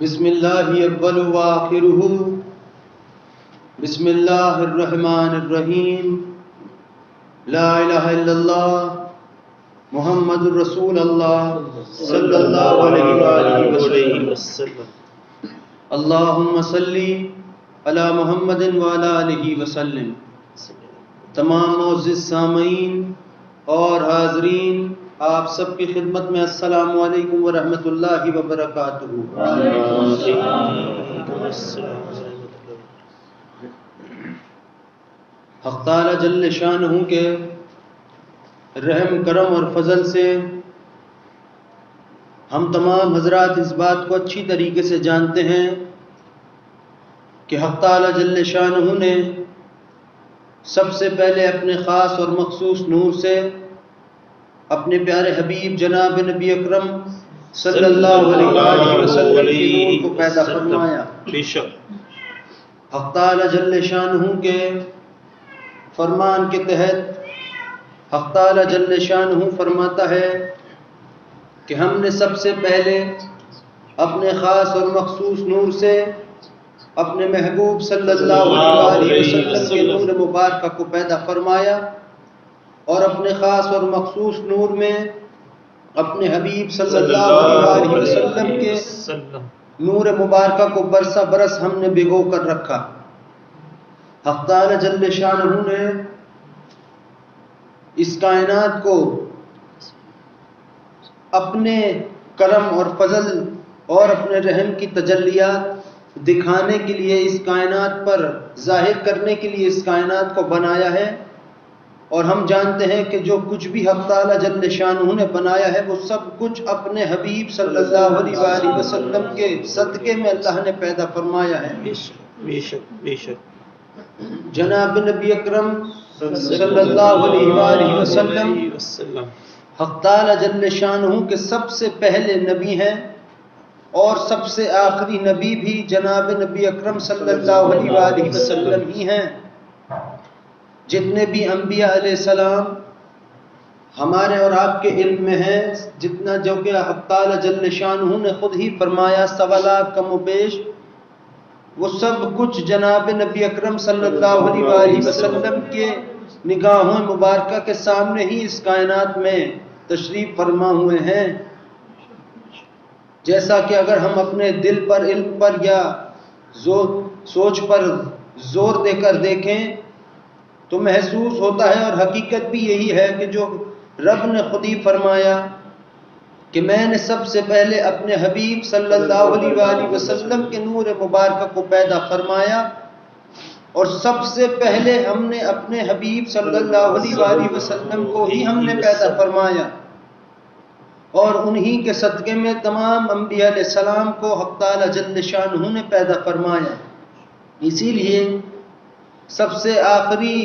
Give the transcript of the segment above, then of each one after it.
بسم اللہ اول و آخرہ بسم اللہ الرحمن الرحیم لا الہ الا اللہ محمد الرسول اللہ صلی اللہ علیہ وآلہ وسلم اللہم صلی علی محمد وعلی آلہ وسلم۔ تمام معزز سامعین اور حاضرین، آپ سب کی خدمت میں السلام علیکم ورحمۃ اللہ وبرکاتہ۔ حق تعالی جل شانہ کے رحم کرم اور فضل سے ہم تمام حضرات اس بات کو اچھی طریقے سے جانتے ہیں کہ حق تعالی جل شانہ نے سب سے پہلے اپنے خاص اور مخصوص نور سے اپنے پیارے حبیب جناب نبی اکرم صلی اللہ علیہ وسلم کے نور کو پیدا فرمایا۔ حق تعالی جل شانہ کے فرمان کے تحت حق تعالی جل شانہ فرماتا ہے کہ ہم نے سب سے پہلے اپنے خاص اور مخصوص نور سے اپنے محبوب صلی اللہ علیہ وسلم کے نور مبارکہ کو پیدا فرمایا، اور اپنے خاص اور مخصوص نور میں اپنے حبیب صلی اللہ علیہ وسلم کے نور مبارکہ کو برسہ برس ہم نے بھگو کر رکھا۔ حق تعالی جل شانہ نے اس کائنات کو اپنے کرم اور فضل اور اپنے رحم کی تجلیات دکھانے کے لیے، اس کائنات پر ظاہر کرنے کے لیے اس کائنات کو بنایا ہے، اور ہم جانتے ہیں کہ جو کچھ بھی حق تعالی جل شانہ نے بنایا ہے وہ سب کچھ اپنے حبیب صلی اللہ علیہ وآلہ وسلم کے صدقے میں اللہ نے پیدا فرمایا ہے۔ بے شک جناب نبی اکرم صلی اللہ علیہ وآلہ وسلم حق تعالی جل شانہ کے سب سے پہلے نبی ہیں، اور سب سے آخری نبی بھی جناب نبی اکرم صلی اللہ علیہ وآلہ وسلم ہی ہیں۔ جتنے بھی انبیاء علیہ السلام ہمارے اور آپ کے علم میں ہیں، جتنا جو کہ حق تعالی جل شانہ نے خود ہی فرمایا سوالات کم و بیش، وہ سب کچھ جناب نبی اکرم صلی اللہ علیہ وآلہ وسلم کے نگاہوں مبارکہ کے سامنے ہی اس کائنات میں تشریف فرما ہوئے ہیں۔ جیسا کہ اگر ہم اپنے دل پر، علم پر یا سوچ پر زور دے کر دیکھیں تو محسوس ہوتا ہے، اور حقیقت بھی یہی ہے کہ جو رب نے خود ہی فرمایا کہ میں نے سب سے پہلے اپنے حبیب صلی اللہ علیہ وآلہ وسلم کے نور مبارکہ کو پیدا فرمایا، اور سب سے پہلے ہم نے اپنے حبیب صلی اللہ علیہ وآلہ وسلم کو ہی ہم نے پیدا فرمایا، اور انہی کے صدقے میں تمام انبیاء علیہ السلام کو حق تعالی جل شانہ نے پیدا فرمایا۔ اسی لیے سب سے آخری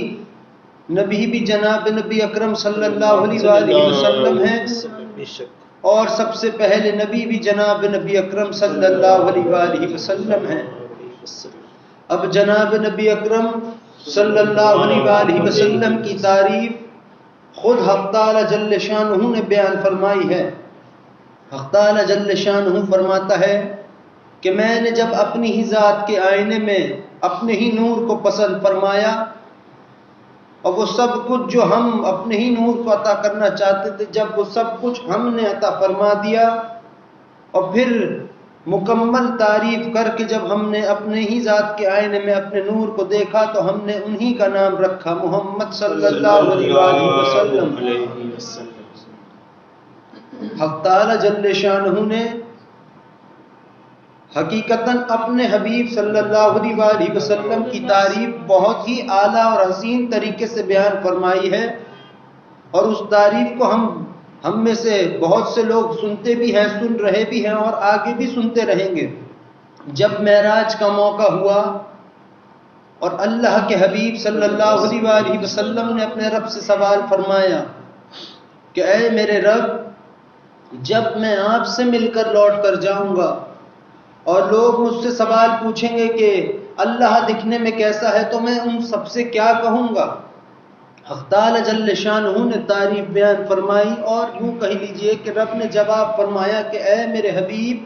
نبی بھی جناب نبی اکرم صلی اللہ علیہ وآلہ وسلم ہیں، اور سب سے پہلے نبی بھی جناب نبی اکرم صلی اللہ علیہ وآلہ وسلم ہیں۔ اب جناب نبی اکرم صلی اللہ علیہ وآلہ وسلم کی تعریف خود حق تعالی جل شانہ نے بیان فرمائی ہے۔ حق تعالی جل شانہ فرماتا ہے کہ میں نے جب اپنی ہی ذات کے آئینے میں اپنے ہی نور کو پسند فرمایا اور وہ سب کچھ جو ہم اپنے ہی نور کو عطا کرنا چاہتے تھے، جب وہ سب کچھ ہم نے عطا فرما دیا، اور پھر مکمل تعریف کر کے جب ہم نے اپنے ہی ذات کے آئینے میں اپنے نور کو دیکھا تو ہم نے انہی کا نام رکھا محمد صلی اللہ علیہ وآلہ وسلم۔ حق تعالی جل شانہ نے حقیقتاً اپنے حبیب صلی اللہ علیہ وآلہ وسلم کی تعریف بہت ہی اعلیٰ اور حسین طریقے سے بیان فرمائی ہے، اور اس تعریف کو ہم میں سے بہت سے لوگ سنتے بھی ہیں، سن رہے بھی ہیں اور آگے بھی سنتے رہیں گے۔ جب معراج کا موقع ہوا اور اللہ کے حبیب صلی اللہ علیہ وآلہ وسلم نے اپنے رب سے سوال فرمایا کہ اے میرے رب، جب میں آپ سے مل کر لوٹ کر جاؤں گا اور لوگ مجھ سے سوال پوچھیں گے کہ اللہ دکھنے میں کیسا ہے، تو میں ان سب سے کیا کہوں گا؟ حق تعالی جل شانہ نے تعریف بیان فرمائی، اور یوں کہہ لیجئے کہ رب نے جواب فرمایا کہ اے میرے حبیب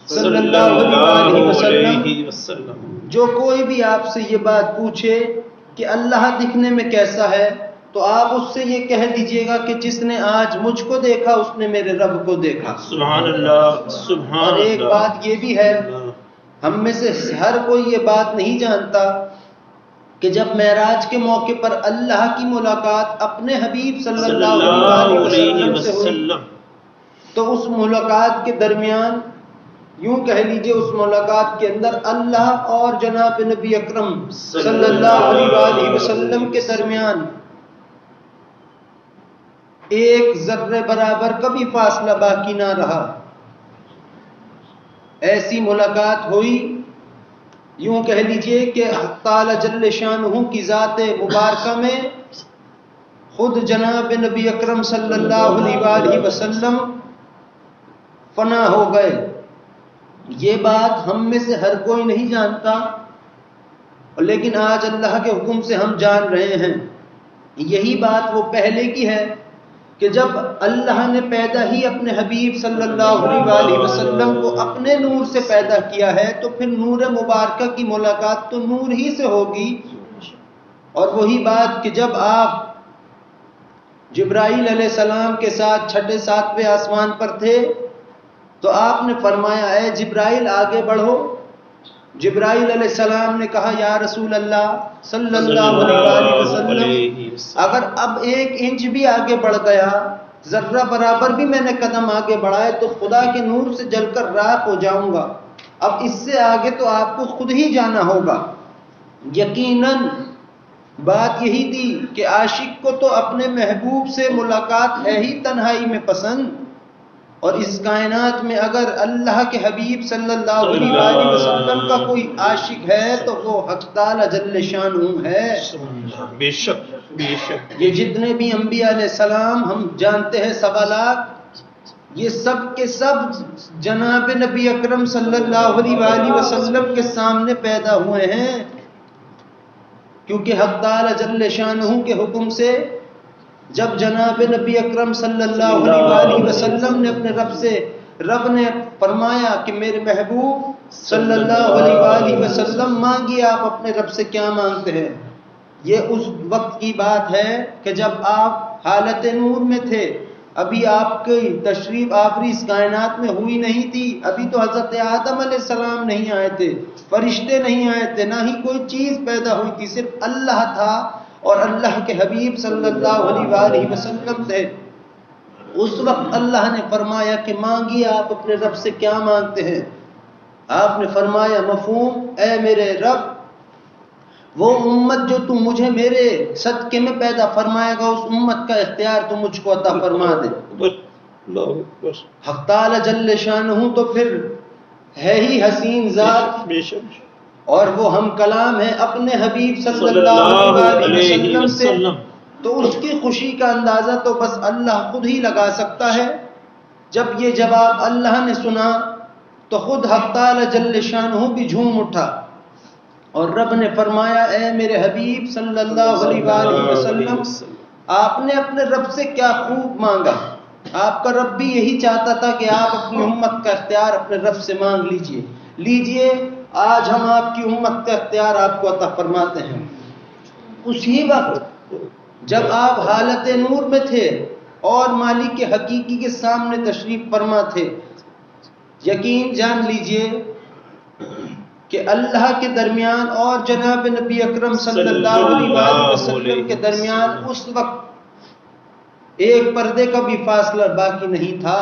صلی اللہ علیہ وسلم، جو کوئی بھی آپ سے یہ بات پوچھے کہ اللہ دکھنے میں کیسا ہے، تو آپ اس سے یہ کہہ دیجئے گا کہ جس نے آج مجھ کو دیکھا اس نے میرے رب کو دیکھا۔ سبحان اللہ، سبحان اللہ۔ اور ایک بات یہ بھی ہے، ہم میں سے ہر کوئی یہ بات نہیں جانتا کہ جب معراج کے موقع پر اللہ کی ملاقات اپنے حبیب صلی اللہ علیہ وسلم سے ہوئی، تو اس ملاقات کے درمیان یوں کہہ لیجئے اس ملاقات کے اندر اللہ اور جناب نبی اکرم صلی اللہ علیہ وسلم کے درمیان ایک ذرے برابر کبھی فاصلہ باقی نہ رہا۔ ایسی ملاقات ہوئی، یوں کہہ لیجئے کہ حق تعالی جل شانہ کی ذات مبارکہ میں خود جناب نبی اکرم صلی اللہ علیہ وسلم فنا ہو گئے۔ یہ بات ہم میں سے ہر کوئی نہیں جانتا، لیکن آج اللہ کے حکم سے ہم جان رہے ہیں۔ یہی بات وہ پہلے کی ہے کہ جب اللہ نے پیدا ہی اپنے حبیب صلی اللہ علیہ وسلم کو اپنے نور سے پیدا کیا ہے، تو پھر نور مبارکہ کی ملاقات تو نور ہی سے ہوگی۔ اور وہی بات کہ جب آپ جبرائیل علیہ السلام کے ساتھ چھٹے ساتویں آسمان پر تھے تو آپ نے فرمایا اے جبرائیل آگے بڑھو۔ جبرائیل علیہ السلام نے کہا یا رسول اللہ صلی اللہ علیہ وسلم، اگر اب 1 انچ بھی آگے بڑھ گیا، ذرہ برابر بھی میں نے قدم آگے بڑھائے تو خدا کے نور سے جل کر راکھ ہو جاؤں گا، اب اس سے آگے تو آپ کو خود ہی جانا ہوگا۔ یقیناً بات یہی تھی کہ عاشق کو تو اپنے محبوب سے ملاقات ہے ہی تنہائی میں پسند، اور اس کائنات میں اگر اللہ کے حبیب صلی اللہ علیہ وسلم کا کوئی عاشق ہے تو وہ حق تعالی جل شانہ ہے۔ بے شک، بے شک۔ یہ جتنے بھی انبیاء علیہ السلام ہم جانتے ہیں 1.25 لاکھ، یہ سب کے سب جناب نبی اکرم صلی اللہ علیہ وسلم کے سامنے پیدا ہوئے ہیں، کیونکہ حق تعالی جل شانہ کے حکم سے جب جناب نبی اکرم صلی اللہ علیہ وسلم نے اپنے رب نے فرمایا کہ میرے محبوب صلی اللہ علیہ وسلم مانگیے آپ اپنے رب سے کیا مانگتے ہیں، یہ اس وقت کی بات ہے کہ جب آپ حالت نور میں تھے، ابھی آپ کی تشریف آوری اس کائنات میں ہوئی نہیں تھی، ابھی تو حضرت آدم علیہ السلام نہیں آئے تھے، فرشتے نہیں آئے تھے، نہ ہی کوئی چیز پیدا ہوئی تھی، صرف اللہ تھا اور اللہ کے حبیب صلی اللہ علیہ وسلم تھے۔ اس وقت اللہ نے فرمایا کہ مانگیے آپ اپنے رب سے کیا مانگتے ہیں۔ آپ نے فرمایا مفہوم، اے میرے رب وہ امت جو تم مجھے میرے صدقے میں پیدا فرمائے گا اس امت کا اختیار تو مجھ کو عطا فرما دے۔ حق تعالی جل شانہ تو پھر ہے ہی حسین ذات، اور وہ ہم کلام ہے اپنے حبیب صلی اللہ علیہ وسلم سے، تو اس کی خوشی کا اندازہ تو بس اللہ خود ہی لگا سکتا ہے۔ جب یہ جواب اللہ نے سنا تو خود حق تعالی جل شانہ بھی جھوم اٹھا، اور رب نے فرمایا اے میرے حبیب صلی اللہ علیہ وسلم، آپ نے اپنے رب سے کیا خوب مانگا، آپ کا رب بھی یہی چاہتا تھا کہ آپ اپنی امت کا اختیار اپنے رب سے مانگ لیجئے. آج ہم آپ کی امت کا اختیار آپ کو عطا فرماتے ہیں. اسی وقت جب آپ حالت نور میں تھے اور مالک حقیقی کے سامنے تشریف فرما تھے، یقین جان لیجئے کہ اللہ کے درمیان اور جناب نبی اکرم صلی اللہ علیہ وآلہ وسلم کے درمیان اس وقت ایک پردے کا بھی فاصلہ باقی نہیں تھا.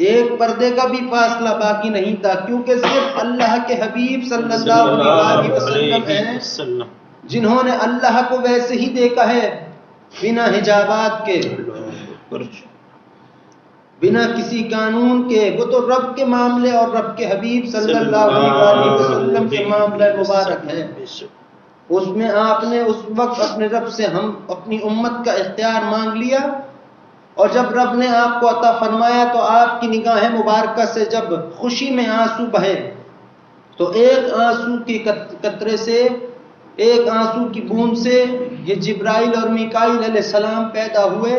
ایک پردے کا بھی فاصلہ باقی نہیں تھا، کیونکہ صرف اللہ کے حبیب صلی اللہ علیہ وسلم ہیں جنہوں نے اللہ کو ویسے ہی دیکھا ہے، بنا حجابات کے، بنا کسی قانون کے. وہ تو رب کے معاملے اور رب کے حبیب صلی اللہ علیہ وسلم کے معاملہ مبارک ہے. اس میں آپ نے اس وقت اپنے رب سے ہم اپنی امت کا اختیار مانگ لیا، اور جب رب نے آپ کو عطا فرمایا تو آپ کی نگاہ مبارکہ سے جب خوشی میں آنسو بہے تو ایک آنسو کی قطرے سے، ایک آنسو کی بوند سے یہ جبرائیل اور میکائیل علیہ السلام پیدا ہوئے،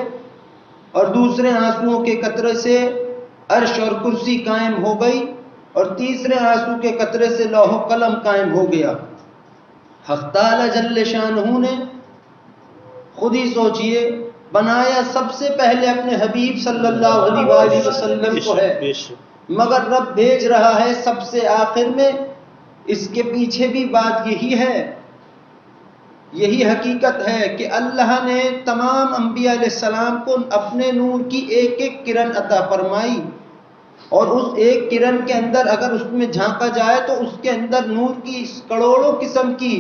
اور دوسرے آنسوؤں کے قطرے سے عرش اور کرسی قائم ہو گئی، اور تیسرے آنسو کے قطرے سے لوح و قلم قائم ہو گیا. حق تعالی جل شانہ نے خود ہی سوچئے بنایا سب سے پہلے اپنے حبیب صلی اللہ علیہ وآلہ وسلم کو ہے، مگر رب بھیج رہا ہے سب سے آخر میں. اس کے پیچھے بھی بات یہی ہے، یہی حقیقت ہے کہ اللہ نے تمام انبیاء علیہ السلام کو اپنے نور کی ایک ایک کرن عطا فرمائی، اور اس ایک کرن کے اندر اگر اس میں جھانکا جائے تو اس کے اندر نور کی کروڑوں قسم کی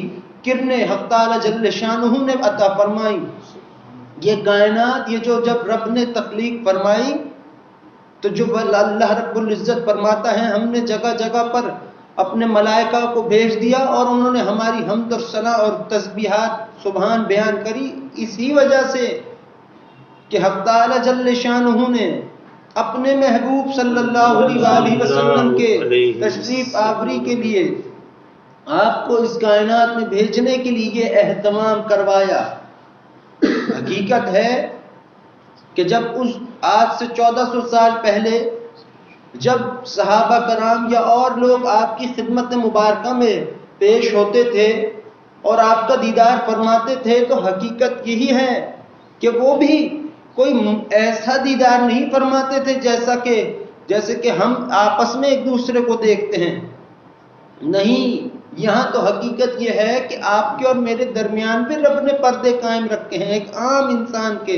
کرنیں حق تعالی جل شانہ نے عطا فرمائی. یہ کائنات، یہ جو جب رب نے تخلیق فرمائی تو جو اللہ رب العزت فرماتا ہے ہم نے جگہ جگہ پر اپنے ملائکہ کو بھیج دیا اور انہوں نے ہماری حمد و ثنا اور تسبیحات سبحان بیان کری، اسی وجہ سے کہ حق تعالی جل شانہ نے اپنے محبوب صلی اللہ علیہ وسلم کے تشریف آوری کے لیے آپ کو اس کائنات میں بھیجنے کے لیے یہ اہتمام کروایا. حقیقت ہے کہ جب اس آج سے 1400 سال پہلے جب صحابہ کرام یا اور لوگ آپ کی خدمت مبارکہ میں پیش ہوتے تھے اور آپ کا دیدار فرماتے تھے تو حقیقت یہی ہے کہ وہ بھی کوئی ایسا دیدار نہیں فرماتے تھے جیسے کہ ہم آپس میں ایک دوسرے کو دیکھتے ہیں. نہیں، یہاں تو حقیقت یہ ہے کہ آپ کے اور میرے درمیان بھی رب نے پردے قائم رکھے ہیں ایک عام انسان کے،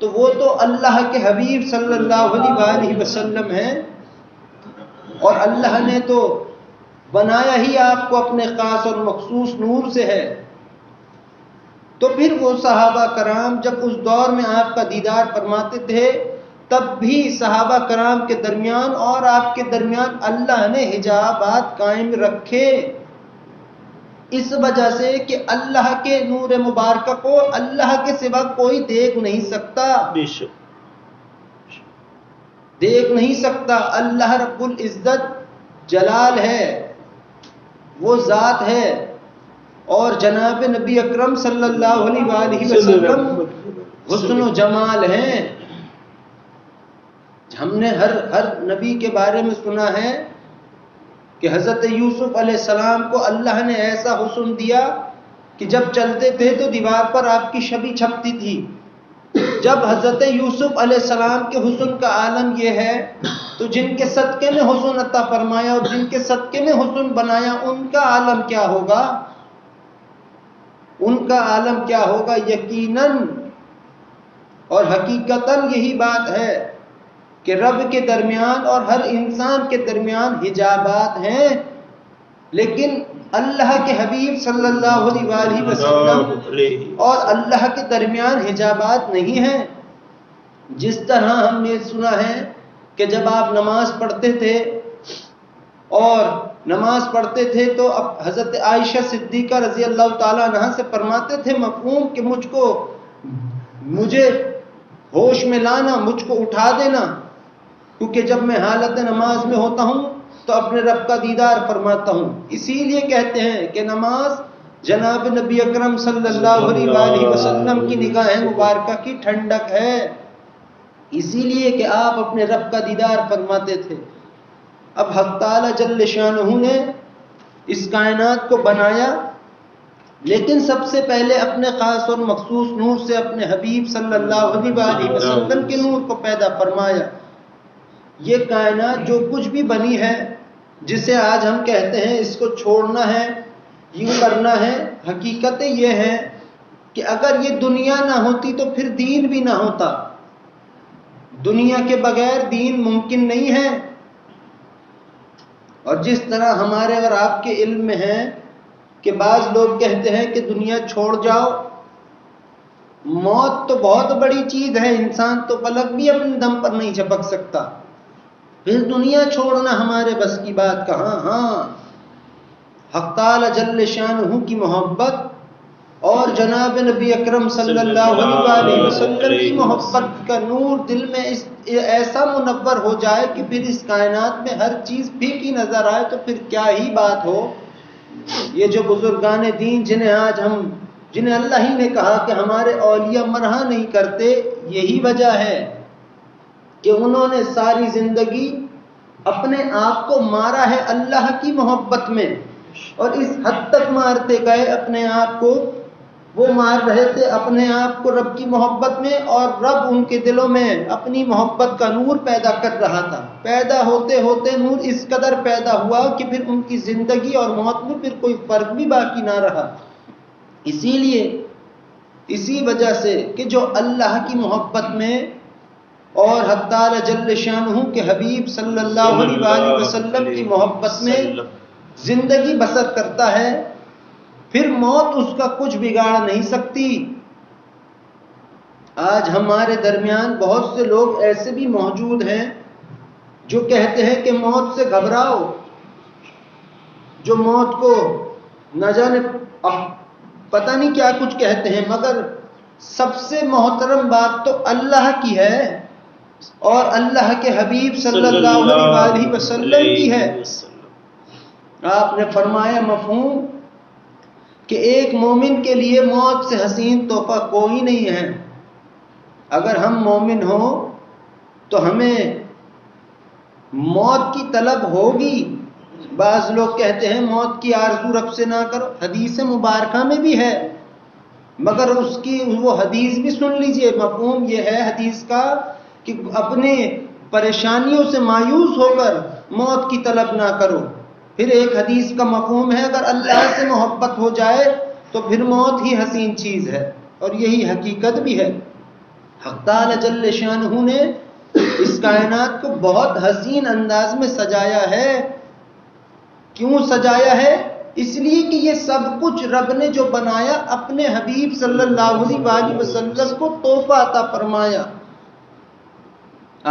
تو وہ تو اللہ کے حبیب صلی اللہ علیہ وسلم ہیں، اور اللہ نے تو بنایا ہی آپ کو اپنے خاص اور مخصوص نور سے ہے. تو پھر وہ صحابہ کرام جب اس دور میں آپ کا دیدار فرماتے تھے تب بھی صحابہ کرام کے درمیان اور آپ کے درمیان اللہ نے حجابات قائم رکھے، اس وجہ سے کہ اللہ کے نور مبارکہ کو اللہ کے سوا کوئی دیکھ نہیں سکتا، دیکھ نہیں سکتا. اللہ رب العزت جلال ہے، وہ ذات ہے، اور جناب نبی اکرم صلی اللہ علیہ وسلم حسن و جمال ہیں. ہم نے ہر نبی کے بارے میں سنا ہے کہ حضرت یوسف علیہ السلام کو اللہ نے ایسا حسن دیا کہ جب چلتے تھے تو دیوار پر آپ کی چھبی چھپتی تھی. جب حضرت یوسف علیہ السلام کے حسن کا عالم یہ ہے تو جن کے صدقے میں حسن عطا فرمایا اور جن کے صدقے میں حسن بنایا ان کا عالم کیا ہوگا، ان کا عالم کیا ہوگا. یقیناً اور حقیقتاً یہی بات ہے کہ رب کے درمیان اور ہر انسان کے درمیان حجابات ہیں، لیکن اللہ کے حبیب صلی اللہ علیہ وسلم اور اللہ کے درمیان حجابات نہیں ہیں. جس طرح ہم نے سنا ہے کہ جب آپ نماز پڑھتے تھے تو اب حضرت عائشہ صدیقہ رضی اللہ تعالیٰ عنہا سے فرماتے تھے مفہوم کہ مجھے ہوش میں لانا، مجھ کو اٹھا دینا، کیونکہ جب میں حالت نماز میں ہوتا ہوں تو اپنے رب کا دیدار فرماتا ہوں. اسی لیے کہتے ہیں کہ نماز جناب نبی اکرم صلی اللہ علیہ وآلہ وسلم کی نگاہ مبارکہ کی ٹھنڈک ہے، اسی لیے کہ آپ اپنے رب کا دیدار فرماتے تھے۔ اب حق تعالی جل شانہ نے اس کائنات کو بنایا، لیکن سب سے پہلے اپنے خاص اور مخصوص نور سے اپنے حبیب صلی اللہ علیہ وآلہ وسلم کے نور کو پیدا فرمایا۔ یہ کائنات جو کچھ بھی بنی ہے، جسے آج ہم کہتے ہیں اس کو چھوڑنا ہے، یوں کرنا ہے، حقیقت یہ ہے کہ اگر یہ دنیا نہ ہوتی تو پھر دین بھی نہ ہوتا۔ دنیا کے بغیر دین ممکن نہیں ہے۔ اور جس طرح ہمارے اور آپ کے علم میں ہے کہ بعض لوگ کہتے ہیں کہ دنیا چھوڑ جاؤ، موت تو بہت بڑی چیز ہے، انسان تو پلک بھی اپنے دم پر نہیں جھپک سکتا، پھر دنیا چھوڑنا ہمارے بس کی بات کہاں۔ ہاں، حق تعالی جل شانہ کی محبت اور جناب نبی اکرم صلی اللہ علیہ وسلم کی محبت کا نور دل میں ایسا منور ہو جائے کہ پھر اس کائنات میں ہر چیز پھیکی نظر آئے، تو پھر کیا ہی بات ہو۔ یہ جو بزرگان دین جنہیں اللہ ہی نے کہا کہ ہمارے اولیاء مرحا نہیں کرتے، یہی وجہ ہے کہ انہوں نے ساری زندگی اپنے آپ کو مارا ہے اللہ کی محبت میں، اور اس حد تک مارتے گئے اپنے آپ کو، وہ مار رہے تھے اپنے آپ کو رب کی محبت میں، اور رب ان کے دلوں میں اپنی محبت کا نور پیدا کر رہا تھا۔ پیدا ہوتے ہوتے نور اس قدر پیدا ہوا کہ پھر ان کی زندگی اور موت میں پھر کوئی فرق بھی باقی نہ رہا۔ اسی وجہ سے کہ جو اللہ کی محبت میں اور حق تعالی جل شانہ کے حبیب صلی اللہ علیہ وآلہ وسلم کی محبت میں زندگی بسر کرتا ہے، پھر موت اس کا کچھ بگاڑ نہیں سکتی۔ آج ہمارے درمیان بہت سے لوگ ایسے بھی موجود ہیں جو کہتے ہیں کہ موت سے گھبراؤ، جو موت کو نہ جانے پتہ نہیں کیا کچھ کہتے ہیں، مگر سب سے محترم بات تو اللہ کی ہے اور اللہ کے حبیب صلی اللہ علیہ وآلہ وسلم کی ہے۔ آپ نے فرمایا مفہوم کہ ایک مومن کے لیے موت سے حسین تحفہ کوئی نہیں ہے۔ اگر ہم مومن ہوں تو ہمیں موت کی طلب ہوگی۔ بعض لوگ کہتے ہیں موت کی آرزو رب سے نہ کرو، حدیث مبارکہ میں بھی ہے، مگر اس کی وہ حدیث بھی سن لیجئے۔ مفہوم یہ ہے حدیث کا کہ اپنے پریشانیوں سے مایوس ہو کر موت کی طلب نہ کرو۔ پھر ایک حدیث کا مفہوم ہے اگر اللہ سے محبت ہو جائے تو پھر موت ہی حسین چیز ہے، اور یہی حقیقت بھی ہے۔ حق تعالی جل شانہ نے اس کائنات کو بہت حسین انداز میں سجایا ہے۔ کیوں سجایا ہے؟ اس لیے کہ یہ سب کچھ رب نے جو بنایا اپنے حبیب صلی اللہ علیہ وآلہ وسلم کو تحفہ عطا فرمایا۔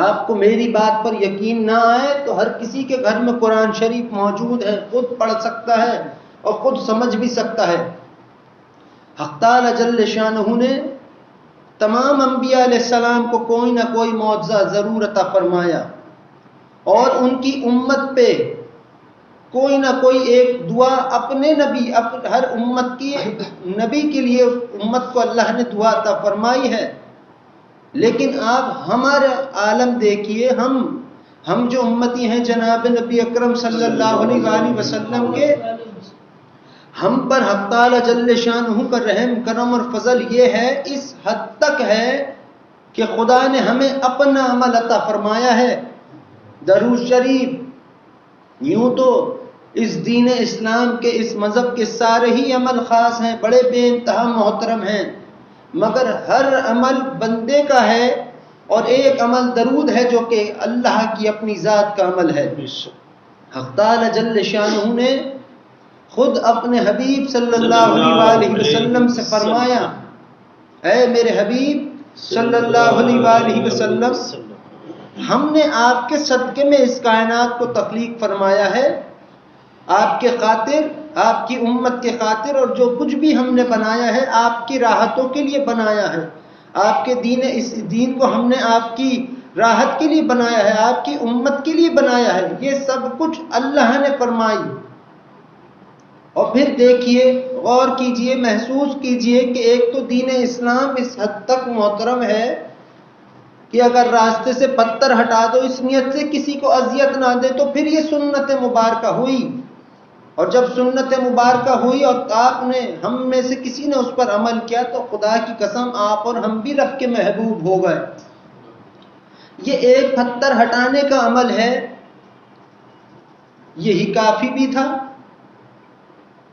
آپ کو میری بات پر یقین نہ آئے تو ہر کسی کے گھر میں قرآن شریف موجود ہے، خود پڑھ سکتا ہے اور خود سمجھ بھی سکتا ہے۔ حق تعالی جل شانہ نے تمام انبیاء علیہ السلام کو کوئی نہ کوئی معجزہ ضرور عطا فرمایا، اور ان کی امت پہ کوئی نہ کوئی ایک دعا اپنے نبی، ہر امت کی نبی کے لیے امت کو اللہ نے دعا عطا فرمائی ہے۔ لیکن آپ ہمارا عالم دیکھیے، ہم جو امتی ہیں جناب نبی اکرم صلی اللہ علیہ وآلہ وسلم کے، ہم پر حق تعالی جل شانہ کا رحم کرم اور فضل یہ ہے، اس حد تک ہے کہ خدا نے ہمیں اپنا عمل عطا فرمایا ہے، درود شریف۔ یوں تو اس دین اسلام کے اس مذہب کے سارے ہی عمل خاص ہیں، بڑے بے انتہا محترم ہیں، مگر ہر عمل بندے کا ہے، اور ایک عمل درود ہے جو کہ اللہ کی اپنی ذات کا عمل ہے۔ حق تعالی جل شانہ نے خود اپنے حبیب صلی اللہ علیہ وآلہ وسلم سے فرمایا، اے میرے حبیب صلی اللہ علیہ وآلہ وسلم، ہم نے آپ کے صدقے میں اس کائنات کو تخلیق فرمایا ہے، آپ کے خاطر، آپ کی امت کے خاطر، اور جو کچھ بھی ہم نے بنایا ہے آپ کی راحتوں کے لیے بنایا ہے۔ آپ کے دین، اس دین کو ہم نے آپ کی راحت کے لیے بنایا ہے، آپ کی امت کے لیے بنایا ہے۔ یہ سب کچھ اللہ نے فرمائی۔ اور پھر دیکھیے، غور کیجئے، محسوس کیجئے کہ ایک تو دین اسلام اس حد تک محترم ہے کہ اگر راستے سے پتھر ہٹا دو اس نیت سے کسی کو اذیت نہ دے تو پھر یہ سنت مبارکہ ہوئی، اور جب سنت مبارکہ ہوئی اور آپ نے، ہم میں سے کسی نے اس پر عمل کیا تو خدا کی قسم آپ اور ہم بھی رب کے محبوب ہو گئے۔ یہ ایک پتھر ہٹانے کا عمل ہے، یہی کافی بھی تھا۔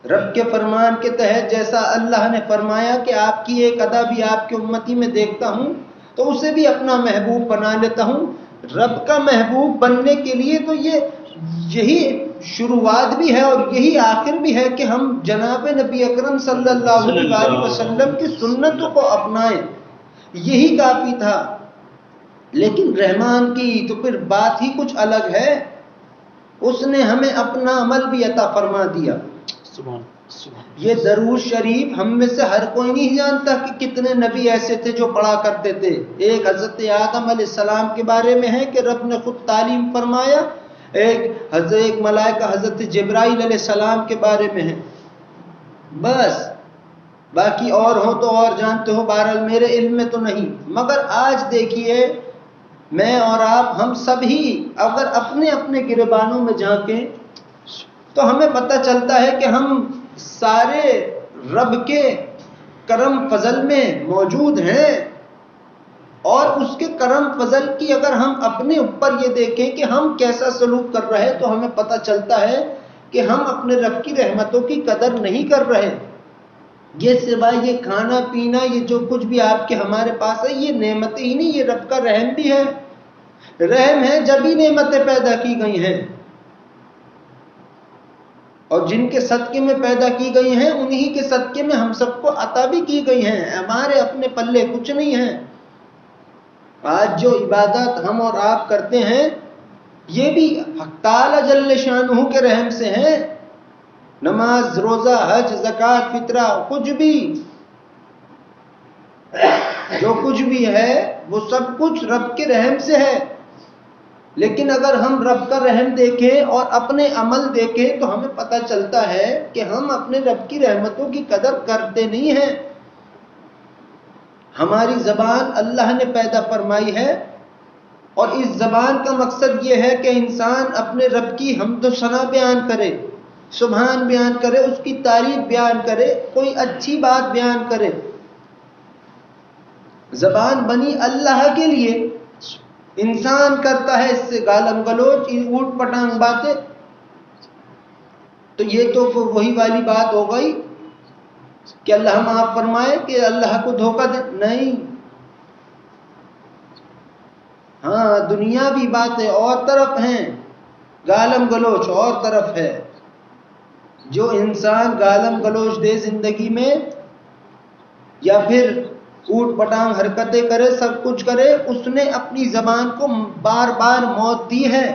رب کے فرمان کے تحت جیسا اللہ نے فرمایا کہ آپ کی ایک ادا بھی آپ کی امتی میں دیکھتا ہوں تو اسے بھی اپنا محبوب بنا لیتا ہوں۔ رب کا محبوب بننے کے لیے تو یہی شروعات بھی ہے اور یہی آخر بھی ہے کہ ہم جناب نبی اکرم صلی اللہ علیہ وسلم کی سنتوں کو اپنائیں، یہی کافی تھا۔ لیکن رحمان کی تو پھر بات ہی کچھ الگ ہے، اس نے ہمیں اپنا عمل بھی عطا فرما دیا۔ یہ درود شریف ہم میں سے ہر کوئی نہیں جانتا کہ کتنے نبی ایسے تھے جو پڑھا کرتے تھے۔ ایک حضرت آدم علیہ السلام کے بارے میں ہے کہ رب نے خود تعلیم فرمایا، ایک ملائکہ حضرت جبرائیل علیہ السلام کے بارے میں ہے، بس باقی اور ہو تو اور جانتے ہو، بہرحال میرے علم میں تو نہیں۔ مگر آج دیکھیے میں اور آپ، ہم سب ہی اگر اپنے اپنے گریبانوں میں جھانکیں تو ہمیں پتہ چلتا ہے کہ ہم سارے رب کے کرم فضل میں موجود ہیں، اور اس کے کرم فضل کی اگر ہم اپنے اوپر یہ دیکھیں کہ ہم کیسا سلوک کر رہے تو ہمیں پتہ چلتا ہے کہ ہم اپنے رب کی رحمتوں کی قدر نہیں کر رہے۔ یہ سوائے یہ کھانا پینا، یہ جو کچھ بھی آپ کے ہمارے پاس ہے، یہ نعمتیں ہی نہیں، یہ رب کا رحم بھی ہے۔ رحم ہے جب ہی نعمتیں پیدا کی گئی ہیں، اور جن کے صدقے میں پیدا کی گئی ہیں انہی کے صدقے میں ہم سب کو عطا بھی کی گئی ہیں، ہمارے اپنے پلے کچھ نہیں ہیں۔ آج جو عبادت ہم اور آپ کرتے ہیں یہ بھی حق تعالی جل شانہ کے رحم سے ہیں۔ نماز، روزہ، حج، زکوٰۃ، فطرہ، کچھ بھی جو کچھ بھی ہے وہ سب کچھ رب کے رحم سے ہے۔ لیکن اگر ہم رب کا رحم دیکھیں اور اپنے عمل دیکھیں تو ہمیں پتہ چلتا ہے کہ ہم اپنے رب کی رحمتوں کی قدر کرتے نہیں ہیں۔ ہماری زبان اللہ نے پیدا فرمائی ہے، اور اس زبان کا مقصد یہ ہے کہ انسان اپنے رب کی حمد و ثنا بیان کرے، سبحان بیان کرے، اس کی تعریف بیان کرے، کوئی اچھی بات بیان کرے۔ زبان بنی اللہ کے لیے، انسان کرتا ہے اس سے گالم گلوچ، اوٹ پٹانگ باتیں، تو یہ تو وہی والی بات ہو گئی کہ اللہ معاف فرمائے کہ اللہ کو دھوکہ دے، نہیں۔ ہاں دنیاوی باتیں اور طرف ہیں، گالم گلوچ اور طرف ہے۔ جو انسان گالم گلوچ دے زندگی میں یا پھر اوٹ پٹانگ حرکتیں کرے، سب کچھ کرے، اس نے اپنی زبان کو بار بار موت دی ہے،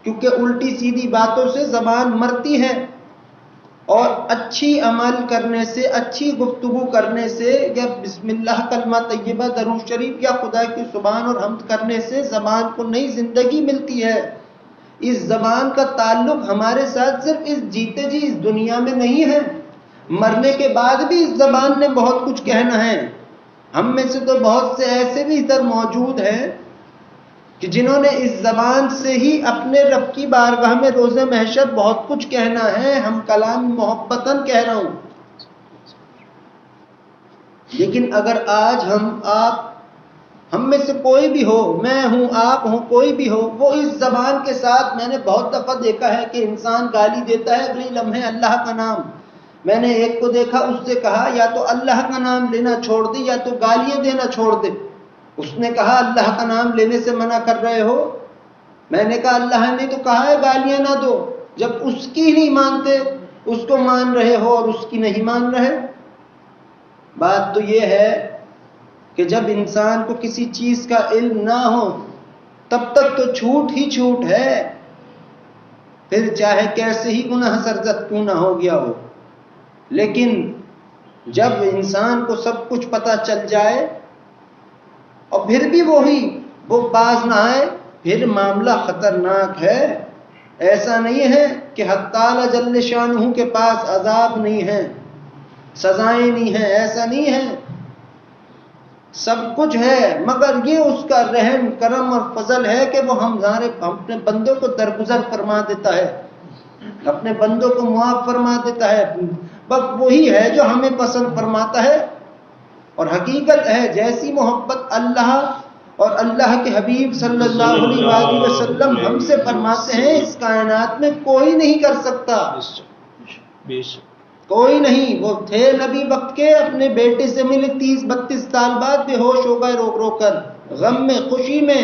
کیونکہ الٹی سیدھی باتوں سے زبان مرتی ہے، اور اچھی عمل کرنے سے، اچھی گفتگو کرنے سے، یا بسم اللہ کلمہ طیبہ درود شریف یا خدا کی سبحان اور حمد کرنے سے زبان کو نئی زندگی ملتی ہے۔ اس زبان کا تعلق ہمارے ساتھ صرف اس جیتے جی اس دنیا میں نہیں ہے، مرنے کے بعد بھی اس زبان نے بہت کچھ کہنا ہے۔ ہم میں سے تو بہت سے ایسے بھی ادھر موجود ہیں کہ جنہوں نے اس زبان سے ہی اپنے رب کی بارگاہ میں روز محشر بہت کچھ کہنا ہے۔ ہم کلام محبتاً کہہ رہا ہوں، لیکن اگر آج ہم میں سے کوئی بھی ہو، میں ہوں، آپ ہوں، کوئی بھی ہو، وہ اس زبان کے ساتھ، میں نے بہت دفعہ دیکھا ہے کہ انسان گالی دیتا ہے اگلے لمحے اللہ کا نام، میں نے ایک کو دیکھا، اس سے کہا یا تو اللہ کا نام لینا چھوڑ دے یا تو گالیاں دینا چھوڑ دے۔ اس نے کہا اللہ کا نام لینے سے منع کر رہے ہو؟ میں نے کہا اللہ نے تو کہا ہے گالیاں نہ دو، جب اس کی نہیں مانتے، اس کو مان رہے ہو اور اس کی نہیں مان رہے۔ بات تو یہ ہے کہ جب انسان کو کسی چیز کا علم نہ ہو تب تک تو چھوٹ ہی چھوٹ ہے، پھر چاہے کیسے ہی گناہ سرزد کیوں نہ ہو گیا ہو۔ لیکن جب انسان کو سب کچھ پتہ چل جائے اور پھر بھی وہ باز نہ آئے، پھر معاملہ خطرناک ہے۔ ایسا نہیں ہے کہ حق تعالی جل شانہ کے پاس عذاب نہیں ہے، سزائیں نہیں ہیں، ایسا نہیں ہے، سب کچھ ہے، مگر یہ اس کا رحم کرم اور فضل ہے کہ وہ اپنے بندوں کو درگزر فرما دیتا ہے، اپنے بندوں کو معاف فرما دیتا ہے، بس وہی ہے جو ہمیں پسند فرماتا ہے۔ اور حقیقت ہے جیسی محبت اللہ اور اللہ کے حبیب صلی اللہ علیہ وآلہ وسلم ہم سے فرماتے ہیں، اس کائنات میں کوئی نہیں کر سکتا، بے شک کوئی نہیں۔ وہ تھے نبی وقت کے، اپنے بیٹے سے ملے 30-32 سال بعد بے ہوش ہو گئے رو کر، غم میں خوشی میں،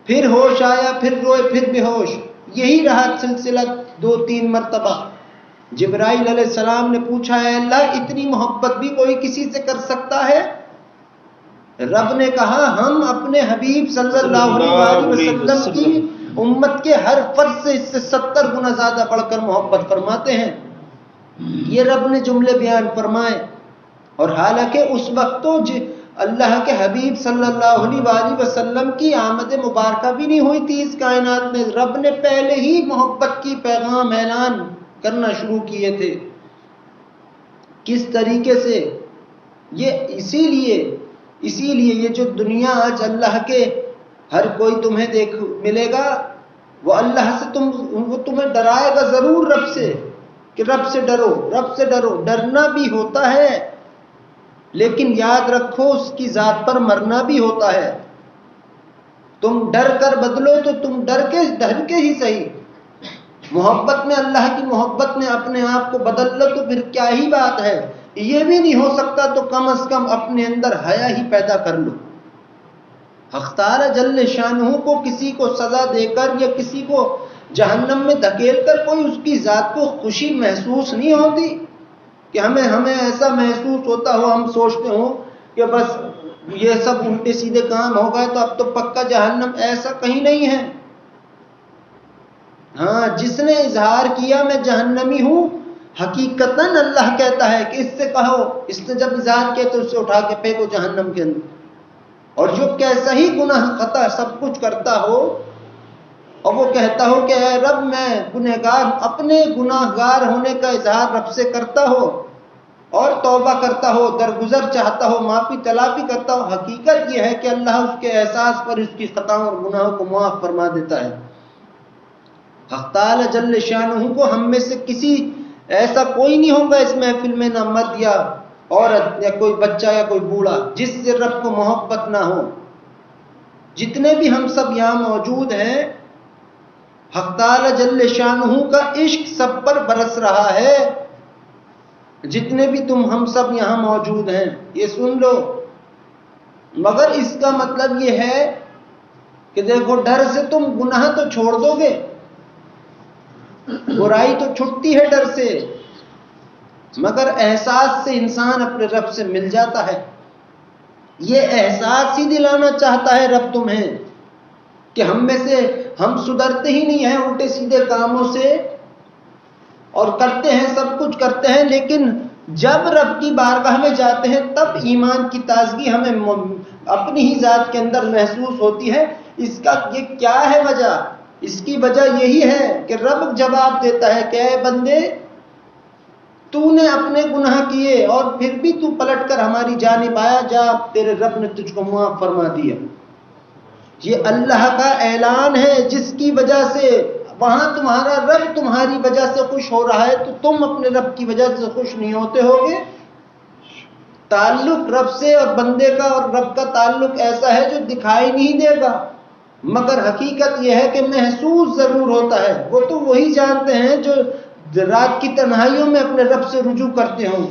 پھر ہوش آیا، پھر روئے، پھر بے ہوش، یہی رہا سلسلہ 2-3 مرتبہ۔ جبرائیل علیہ السلام نے پوچھا، اے اللہ اتنی محبت بھی کوئی کسی سے کر سکتا ہے؟ رب نے کہا، ہم اپنے حبیب صلی اللہ علیہ وسلم کی امت کے ہر فرد سے اس سے 70 گنا زیادہ بڑھ کر محبت فرماتے ہیں۔ یہ رب نے جملے بیان فرمائے، اور حالانکہ اس وقت تو اللہ کے حبیب صلی اللہ علیہ وسلم کی آمد مبارکہ بھی نہیں ہوئی تھی اس کائنات میں، رب نے پہلے ہی محبت کی پیغام اعلان کرنا شروع کیے تھے۔ کس طریقے سے؟ یہ اسی لیے یہ جو دنیا آج اللہ کے ہر کوئی تمہیں ملے گا، وہ اللہ سے وہ تمہیں ڈرائے گا ضرور رب سے، کہ رب سے ڈرو، رب سے ڈرو۔ ڈرنا بھی ہوتا ہے، لیکن یاد رکھو اس کی ذات پر مرنا بھی ہوتا ہے۔ تم ڈر کر بدلو تو تم ڈر کے ہی صحیح، محبت میں، اللہ کی محبت میں اپنے آپ کو بدل لو تو پھر کیا ہی بات ہے۔ یہ بھی نہیں ہو سکتا تو کم از کم اپنے اندر حیا ہی پیدا کر لو۔ حق تعالی جل شانہ کو کسی کو سزا دے کر یا کسی کو جہنم میں دھکیل کر کوئی اس کی ذات کو خوشی محسوس نہیں ہوتی کہ ہمیں ایسا محسوس ہوتا ہو، ہم سوچتے ہوں کہ بس یہ سب الٹے سیدھے کام ہو گئے تو اب تو پکا جہنم، ایسا کہیں نہیں ہے۔ ہاں، جس نے اظہار کیا میں جہنمی ہوں، حقیقتاً اللہ کہتا ہے کہ اس سے کہو، اس نے جب اظہار کیا تو اس سے اٹھا کے پھینکو جہنم کے اندر۔ اور جو کیسا ہی گناہ خطا سب کچھ کرتا ہو اور وہ کہتا ہو کہ اے رب میں گنہگار، اپنے گناہ گار ہونے کا اظہار رب سے کرتا ہو اور توبہ کرتا ہو، درگزر چاہتا ہو، معافی تلافی کرتا ہو، حقیقت یہ ہے کہ اللہ اس کے احساس پر اس کی خطاؤں اور گناہوں کو معاف فرما دیتا ہے۔ حق تعالی جل شانہ کو ہم میں سے کسی ایسا کوئی نہیں ہوگا اس محفل میں، نہ مرد یا عورت یا کوئی بچہ یا کوئی بوڑھا، جس سے رب کو محبت نہ ہو۔ جتنے بھی ہم سب یہاں موجود ہیں، حق تعالی جل شانہ کا عشق سب پر برس رہا ہے۔ جتنے بھی ہم سب یہاں موجود ہیں، یہ سن لو، مگر اس کا مطلب یہ ہے کہ دیکھو، ڈر سے تم گناہ تو چھوڑ دو گے، برائی تو چھٹتی ہے ڈر سے، مگر احساس سے انسان اپنے رب سے مل جاتا ہے۔ یہ احساس ہی دلانا چاہتا ہے رب تمہیں کہ ہم میں سے ہم سدھرتے ہی نہیں ہیں الٹے سیدھے کاموں سے، اور کرتے ہیں، سب کچھ کرتے ہیں، لیکن جب رب کی بارگاہ میں جاتے ہیں تب ایمان کی تازگی ہمیں اپنی ہی ذات کے اندر محسوس ہوتی ہے۔ اس کا یہ کیا ہے وجہ؟ اس کی وجہ یہی ہے کہ رب جواب دیتا ہے کہ اے بندے، تو نے اپنے گناہ کیے اور پھر بھی تو پلٹ کر ہماری جانب آیا، جا تیرے رب نے تجھ کو معاف فرما دیا۔ یہ اللہ کا اعلان ہے، جس کی وجہ سے وہاں تمہارا رب تمہاری وجہ سے خوش ہو رہا ہے، تو تم اپنے رب کی وجہ سے خوش نہیں ہوتے ہوگے؟ تعلق رب سے اور بندے کا اور رب کا تعلق ایسا ہے جو دکھائی نہیں دے گا، مگر حقیقت یہ ہے کہ محسوس ضرور ہوتا ہے۔ وہ تو وہی جانتے ہیں جو رات کی تنہائیوں میں اپنے رب سے رجوع کرتے ہوں،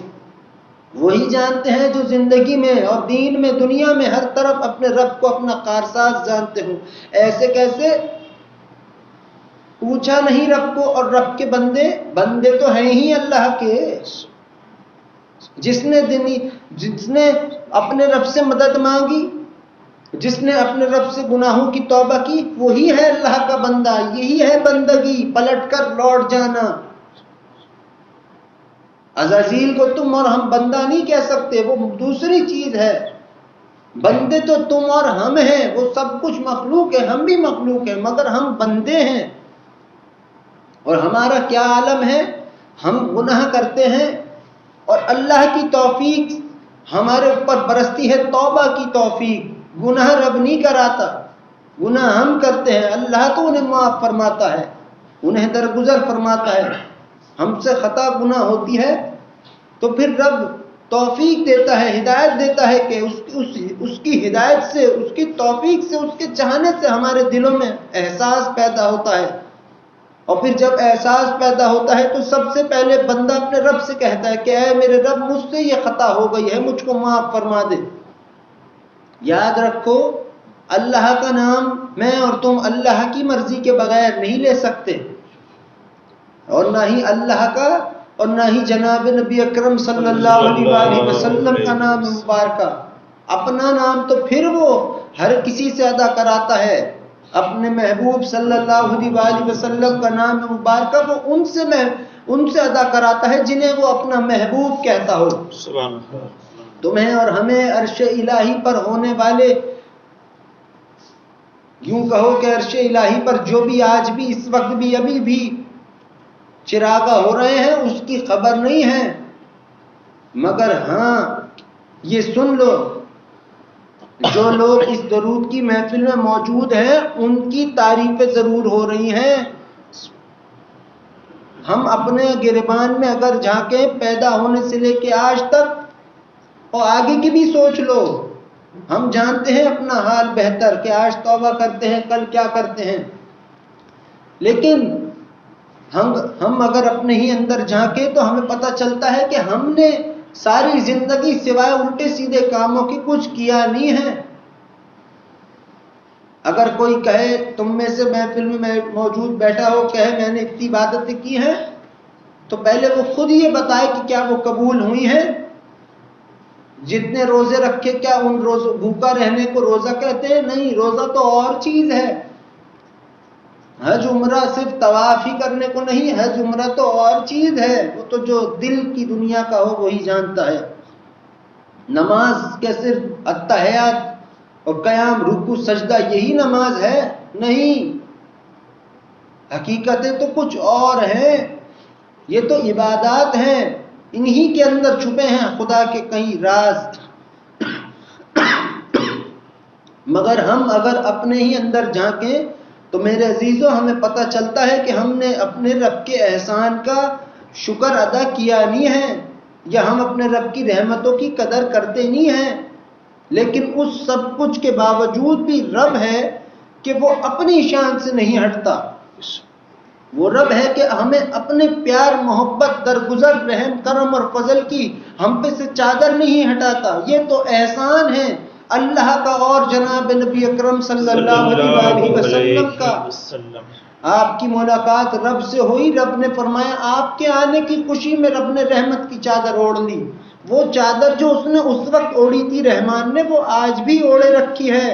وہی جانتے ہیں جو زندگی میں اور دین میں، دنیا میں ہر طرف اپنے رب کو اپنا کارساز جانتے ہوں۔ ایسے کیسے؟ پوچھا نہیں رب کو، اور رب کے بندے تو ہیں ہی اللہ کے۔ جس نے اپنے رب سے مدد مانگی، جس نے اپنے رب سے گناہوں کی توبہ کی، وہی ہے اللہ کا بندہ۔ یہی ہے بندگی، پلٹ کر لوٹ جانا۔ عزازیل کو تم اور ہم بندہ نہیں کہہ سکتے، وہ دوسری چیز ہے۔ بندے تو تم اور ہم ہیں، وہ سب کچھ مخلوق ہے، ہم بھی مخلوق ہیں، مگر ہم بندے ہیں۔ اور ہمارا کیا عالم ہے، ہم گناہ کرتے ہیں اور اللہ کی توفیق ہمارے اوپر برستی ہے، توبہ کی توفیق۔ گناہ رب نہیں کراتا، گناہ ہم کرتے ہیں، اللہ تو انہیں معاف فرماتا ہے، انہیں درگزر فرماتا ہے۔ ہم سے خطا گناہ ہوتی ہے تو پھر رب توفیق دیتا ہے، ہدایت دیتا ہے کہ اس کی ہدایت سے، اس کی توفیق سے، اس کے چاہنے سے ہمارے دلوں میں احساس پیدا ہوتا ہے۔ اور پھر جب احساس پیدا ہوتا ہے تو سب سے پہلے بندہ اپنے رب سے کہتا ہے کہ اے میرے رب، مجھ سے یہ خطا ہو گئی ہے، مجھ کو معاف فرما دے۔ یاد رکھو، اللہ کا نام میں اور تم اللہ کی مرضی کے بغیر نہیں لے سکتے، اور نہ ہی اللہ کا اور نہ ہی جناب نبی اکرم صلی اللہ علیہ وسلم کا نام مبارکہ۔ اپنا نام تو پھر وہ ہر کسی سے ادا کراتا ہے، اپنے محبوب صلی اللہ علیہ وسلم کا نام مبارکہ وہ ان سے ادا کراتا ہے جنہیں وہ اپنا محبوب کہتا ہو۔ سبحان اللہ۔ تمہیں اور ہمیں عرش الہی پر ہونے والے، یوں کہو کہ عرش الہی پر جو بھی آج بھی، اس وقت بھی، ابھی بھی چراغاں ہو رہے ہیں، اس کی خبر نہیں ہے، مگر ہاں یہ سن لو، جو لوگ اس درود کی محفل میں موجود ہیں ان کی تعریفیں ضرور ہو رہی ہیں۔ ہم اپنے گریبان میں اگر جھانکیں، پیدا ہونے سے لے کے آج تک اور آگے کی بھی سوچ لو، ہم جانتے ہیں اپنا حال بہتر کہ آج توبہ کرتے ہیں، کل کیا کرتے ہیں، لیکن ہم اگر اپنے ہی اندر جھانکیں تو ہمیں پتہ چلتا ہے کہ ہم نے ساری زندگی سوائے الٹے سیدھے کاموں کی کچھ کیا نہیں ہے۔ اگر کوئی کہے تم میں سے محفل میں موجود بیٹھا ہو، کہے میں نے اتنی عبادتیں کی ہیں، تو پہلے وہ خود یہ بتائے کہ کیا وہ قبول ہوئی ہیں۔ جتنے روزے رکھے، کیا ان روزوں بھوکا رہنے کو روزہ کہتے ہیں؟ نہیں، روزہ تو اور چیز ہے۔ حج عمرہ صرف طواف ہی کرنے کو نہیں، حج عمرہ تو اور چیز ہے، وہ تو جو دل کی دنیا کا ہو وہی جانتا ہے۔ نماز کے صرف التحیات اور قیام، رکوع، سجدہ یہی نماز ہے؟ نہیں، حقیقتیں تو کچھ اور ہیں، یہ تو عبادات ہیں، انہی کے اندر چھپے ہیں خدا کے کئی راز۔ مگر ہم اگر اپنے ہی اندر جھانکیں تو میرے عزیزوں ہمیں پتہ چلتا ہے کہ ہم نے اپنے رب کے احسان کا شکر ادا کیا نہیں ہے، یا ہم اپنے رب کی رحمتوں کی قدر کرتے نہیں ہیں۔ لیکن اس سب کچھ کے باوجود بھی رب ہے کہ وہ اپنی شان سے نہیں ہٹتا، وہ رب ہے کہ ہمیں اپنے پیار، محبت، درگزر، رحم، کرم اور فضل کی ہم پہ سے چادر نہیں ہٹاتا۔ یہ تو احسان ہے اللہ کا اور جناب نبی اکرم صلی اللہ علیہ وسلم کا۔ آپ کی ملاقات رب سے ہوئی، رب نے فرمایا آپ کے آنے کی خوشی میں رب نے رحمت کی چادر اوڑھ لی۔ وہ چادر جو اس نے اس وقت اوڑھی تھی رحمان نے، وہ آج بھی اوڑھے رکھی ہے۔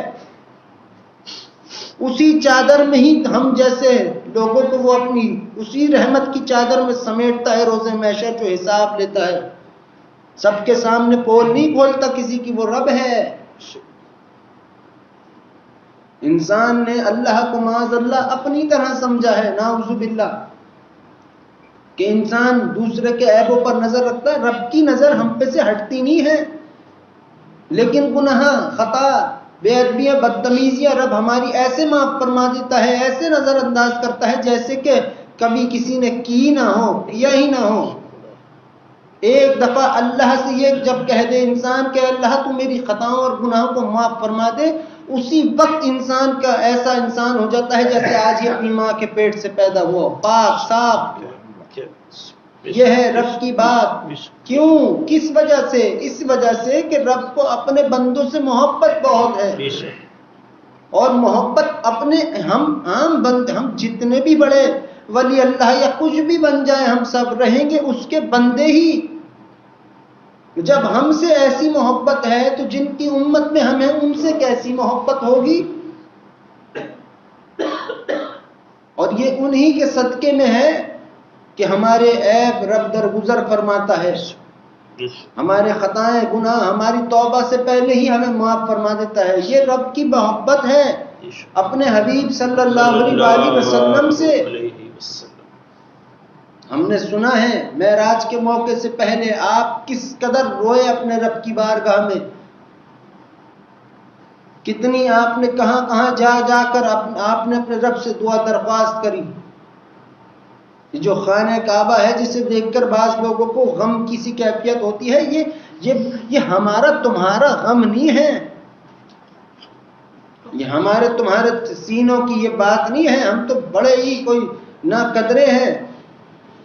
اسی چادر میں ہی ہم جیسے لوگوں کو وہ اپنی اسی رحمت کی چادر میں سمیٹتا ہے روز محشر، جو حساب لیتا ہے، سب کے سامنے پول نہیں کھولتا کسی کی، وہ رب ہے۔ انسان نے اللہ کو معاذ اللہ اپنی طرح سمجھا ہے، نعوذ باللہ، کہ انسان دوسرے کے عیبوں پر نظر رکھتا ہے، رب کی نظر ہم پہ سے ہٹتی نہیں ہے، لیکن گناہ، خطا، بے ادبیاں، بدتمیزیاں رب ہماری ایسے معاف فرما دیتا ہے، ایسے نظر انداز کرتا ہے جیسے کہ کبھی کسی نے کی نہ ہو، کیا ہی نہ ہو۔ ایک دفعہ اللہ سے یہ جب کہہ دے انسان کہ اللہ تو میری خطاؤں اور گناہوں کو معاف فرما دے، اسی وقت انسان کا ایسا انسان ہو جاتا ہے جیسے آج ہی اپنی ماں کے پیٹ سے پیدا ہوا، پاک صاف۔ یہ ہے رب کی بات۔ کیوں؟ کس وجہ سے؟ اس وجہ سے کہ رب کو اپنے بندوں سے محبت بہت ہے، اور محبت اپنے ہم عام بندے، ہم جتنے بھی بڑے ولی اللہ یا کچھ بھی بن جائیں، ہم سب رہیں گے اس کے بندے ہی۔ جب ہم سے ایسی محبت ہے تو جن کی امت میں ہمیں ان سے کیسی محبت ہوگی؟ اور یہ انہی کے صدقے میں ہے کہ ہمارے عیب رب درگزر فرماتا ہے، ہمارے خطائیں، گناہ ہماری توبہ سے پہلے ہی ہمیں معاف فرما دیتا ہے۔ یہ رب کی محبت ہے اپنے حبیب صلی اللہ علیہ وسلم سے۔ ہم نے سنا ہے معراج کے موقع سے پہلے آپ کس قدر روئے اپنے رب کی بارگاہ میں، کتنی آپ نے کہاں کہاں جا جا کر آپ نے اپنے رب سے دعا درخواست کری. یہ جو خانہ کعبہ ہے جسے دیکھ کر بعض لوگوں کو غم کی سی کیفیت ہوتی ہے، یہ ہمارا تمہارا غم نہیں ہے، یہ ہمارے تمہارے سینوں کی یہ بات نہیں ہے، ہم تو بڑے ہی کوئی نا قدرے ہیں.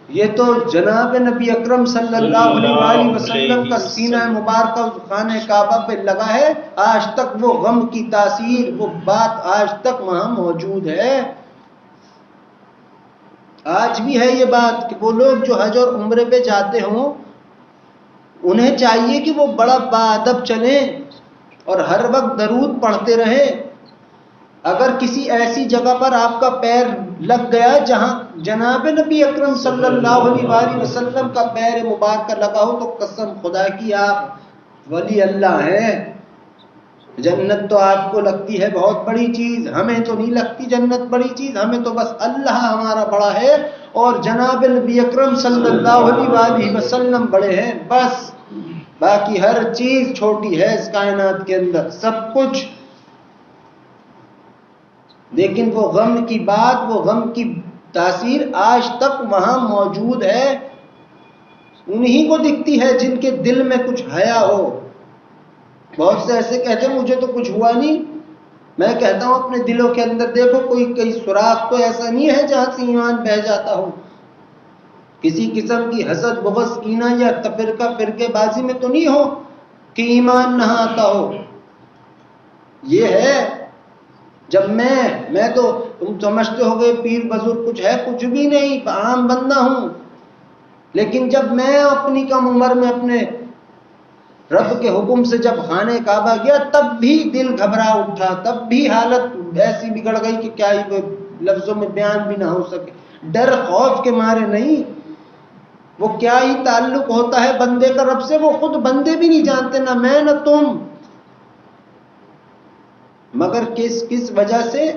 یہ تو جناب نبی اکرم صلی اللہ علیہ وآلہ وسلم کا سینہ مبارکہ اس خانہ کعبہ پہ لگا ہے، آج تک وہ غم کی تاثیر، وہ بات آج تک وہاں موجود ہے. آج بھی ہے یہ بات کہ وہ لوگ جو حج اور عمرے پہ جاتے ہوں انہیں چاہیے کہ وہ بڑا باادب چلیں اور ہر وقت درود پڑھتے رہیں. اگر کسی ایسی جگہ پر آپ کا پیر لگ گیا جہاں جناب نبی اکرم صلی اللہ علیہ وآلہ وسلم کا پیر مبارکہ لگا ہو تو قسم خدا کی آپ ولی اللہ ہیں. جنت تو آپ کو لگتی ہے بہت بڑی چیز، ہمیں تو نہیں لگتی جنت بڑی چیز، ہمیں تو بس اللہ ہمارا بڑا ہے اور جناب نبی اکرم صلی اللہ علیہ وآلہ وسلم بڑے ہیں، بس باقی ہر چیز چھوٹی ہے اس کائنات کے اندر، سب کچھ. لیکن وہ غم کی بات، وہ غم کی تاثیر آج تک وہاں موجود ہے. انہی کو دکھتی ہے جن کے دل میں کچھ حیا ہو. بہت سے ایسے کہتے ہیں مجھے تو کچھ ہوا نہیں. میں کہتا ہوں اپنے دلوں کے اندر دیکھو، کوئی سوراخ تو ایسا نہیں ہے جہاں سے ایمان بہہ جاتا ہو. کسی قسم کی حسد، بغض، کینہ یا تفرقہ فرقے بازی میں تو نہیں ہو کہ ایمان نہ آتا ہو. یہ ہے جب میں تو تم سمجھتے ہو گے پیر بزرگ کچھ ہے، کچھ بھی نہیں، عام بندہ ہوں. لیکن جب میں اپنی کم عمر میں اپنے رب کے حکم سے جب خانہ کعبہ گیا تب بھی دل گھبرا اٹھا، تب بھی حالت ایسی بگڑ گئی کہ کیا ہی لفظوں میں بیان بھی نہ ہو سکے. ڈر خوف کے مارے نہیں، وہ کیا ہی تعلق ہوتا ہے بندے کا رب سے، وہ خود بندے بھی نہیں جانتے، نہ میں نہ تم. مگر کس وجہ سے؟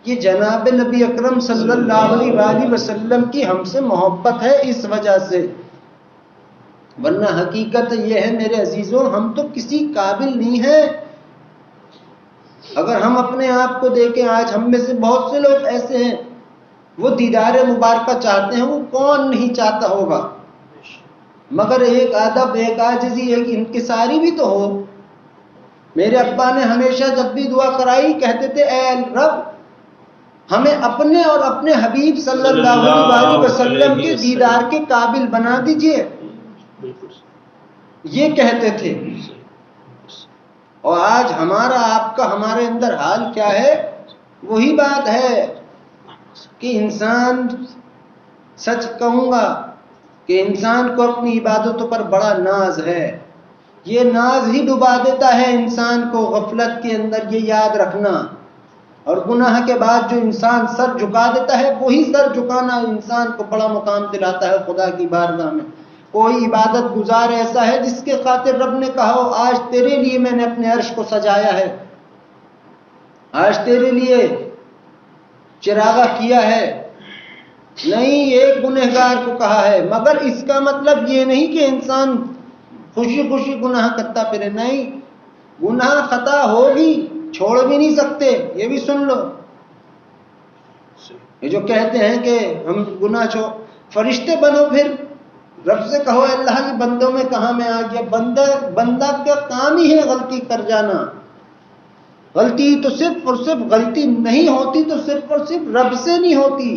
یہ جناب نبی اکرم صلی اللہ علیہ وآلہ وسلم کی ہم سے محبت ہے، اس وجہ سے. ورنہ حقیقت یہ ہے میرے عزیزوں، ہم تو کسی قابل نہیں ہیں. اگر ہم اپنے آپ کو دیکھیں، آج ہم میں سے بہت سے لوگ ایسے ہیں وہ دیدار مبارکہ چاہتے ہیں، وہ کون نہیں چاہتا ہوگا، مگر ایک ادب، ایک عاجزی، ایک انکساری بھی تو ہو. میرے ابا نے ہمیشہ جب بھی دعا کرائی کہتے تھے اے رب ہمیں اپنے اور اپنے حبیب صلی اللہ علیہ وسلم کے دیدار کے قابل بنا دیجئے. یہ کہتے تھے. اور آج ہمارا آپ کا ہمارے اندر حال کیا ہے؟ وہی بات ہے کہ انسان، سچ کہوں گا کہ انسان کو اپنی عبادتوں پر بڑا ناز ہے. یہ ناز ہی ڈبا دیتا ہے انسان کو غفلت کے اندر، یہ یاد رکھنا. اور گناہ کے بعد جو انسان سر جھکا دیتا ہے، وہی سر جھکانا انسان کو بڑا مقام دلاتا ہے خدا کی بارگاہ میں. کوئی عبادت گزار ایسا ہے جس کے خاطر رب نے کہا ہو آج تیرے لیے میں نے اپنے عرش کو سجایا ہے، آج تیرے لیے چراغا کیا ہے. نہیں، ایک گنہگار کو کہا ہے، مگر اس کا مطلب یہ نہیں کہ انسان خوشی خوشی گناہ کرتا پھرے. نہیں، گناہ خطا ہوگی، چھوڑ بھی نہیں سکتے. یہ بھی سن لو، یہ جو کہتے ہیں کہ ہم گناہ فرشتے بنو، پھر رب سے کہو اللہ کے بندوں میں کہاں میں آ گیا. بندہ کا کام ہی ہے غلطی کر جانا. غلطی تو صرف اور صرف غلطی نہیں ہوتی تو صرف اور صرف رب سے نہیں ہوتی،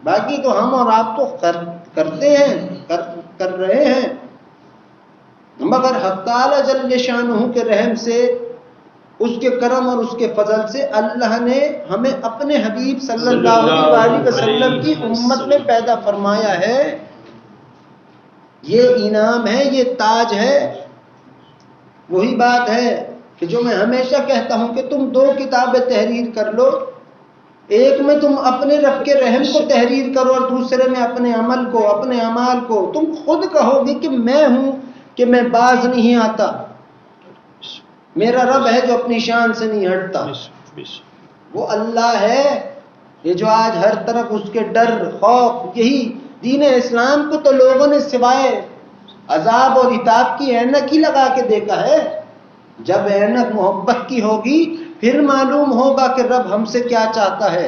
باقی تو ہم اور آپ تو کرتے ہیں، کر رہے ہیں. مگر حق تعالی جل شانہ کے رحم سے، اس کے کرم اور اس کے فضل سے اللہ نے ہمیں اپنے حبیب صلی اللہ علیہ وسلم کی امت میں پیدا فرمایا ہے. یہ انعام ہے، یہ تاج ہے. وہی بات ہے کہ جو میں ہمیشہ کہتا ہوں کہ تم دو کتابیں تحریر کر لو، ایک میں تم اپنے رب کے رحم کو تحریر کرو اور دوسرے میں اپنے عمل کو، اپنے اعمال کو. تم خود کہو گے کہ میں ہوں کہ میں باز نہیں آتا، میرا رب ہے جو اپنی شان سے نہیں ہٹتا. وہ اللہ ہے یہ جو آج ہر طرف اس کے ڈر، خوف، یہی دین اسلام کو تو لوگوں نے سوائے عذاب اور عتاب کی اینک ہی لگا کے دیکھا ہے. جب اینک محبت کی ہوگی پھر معلوم ہوگا کہ رب ہم سے کیا چاہتا ہے.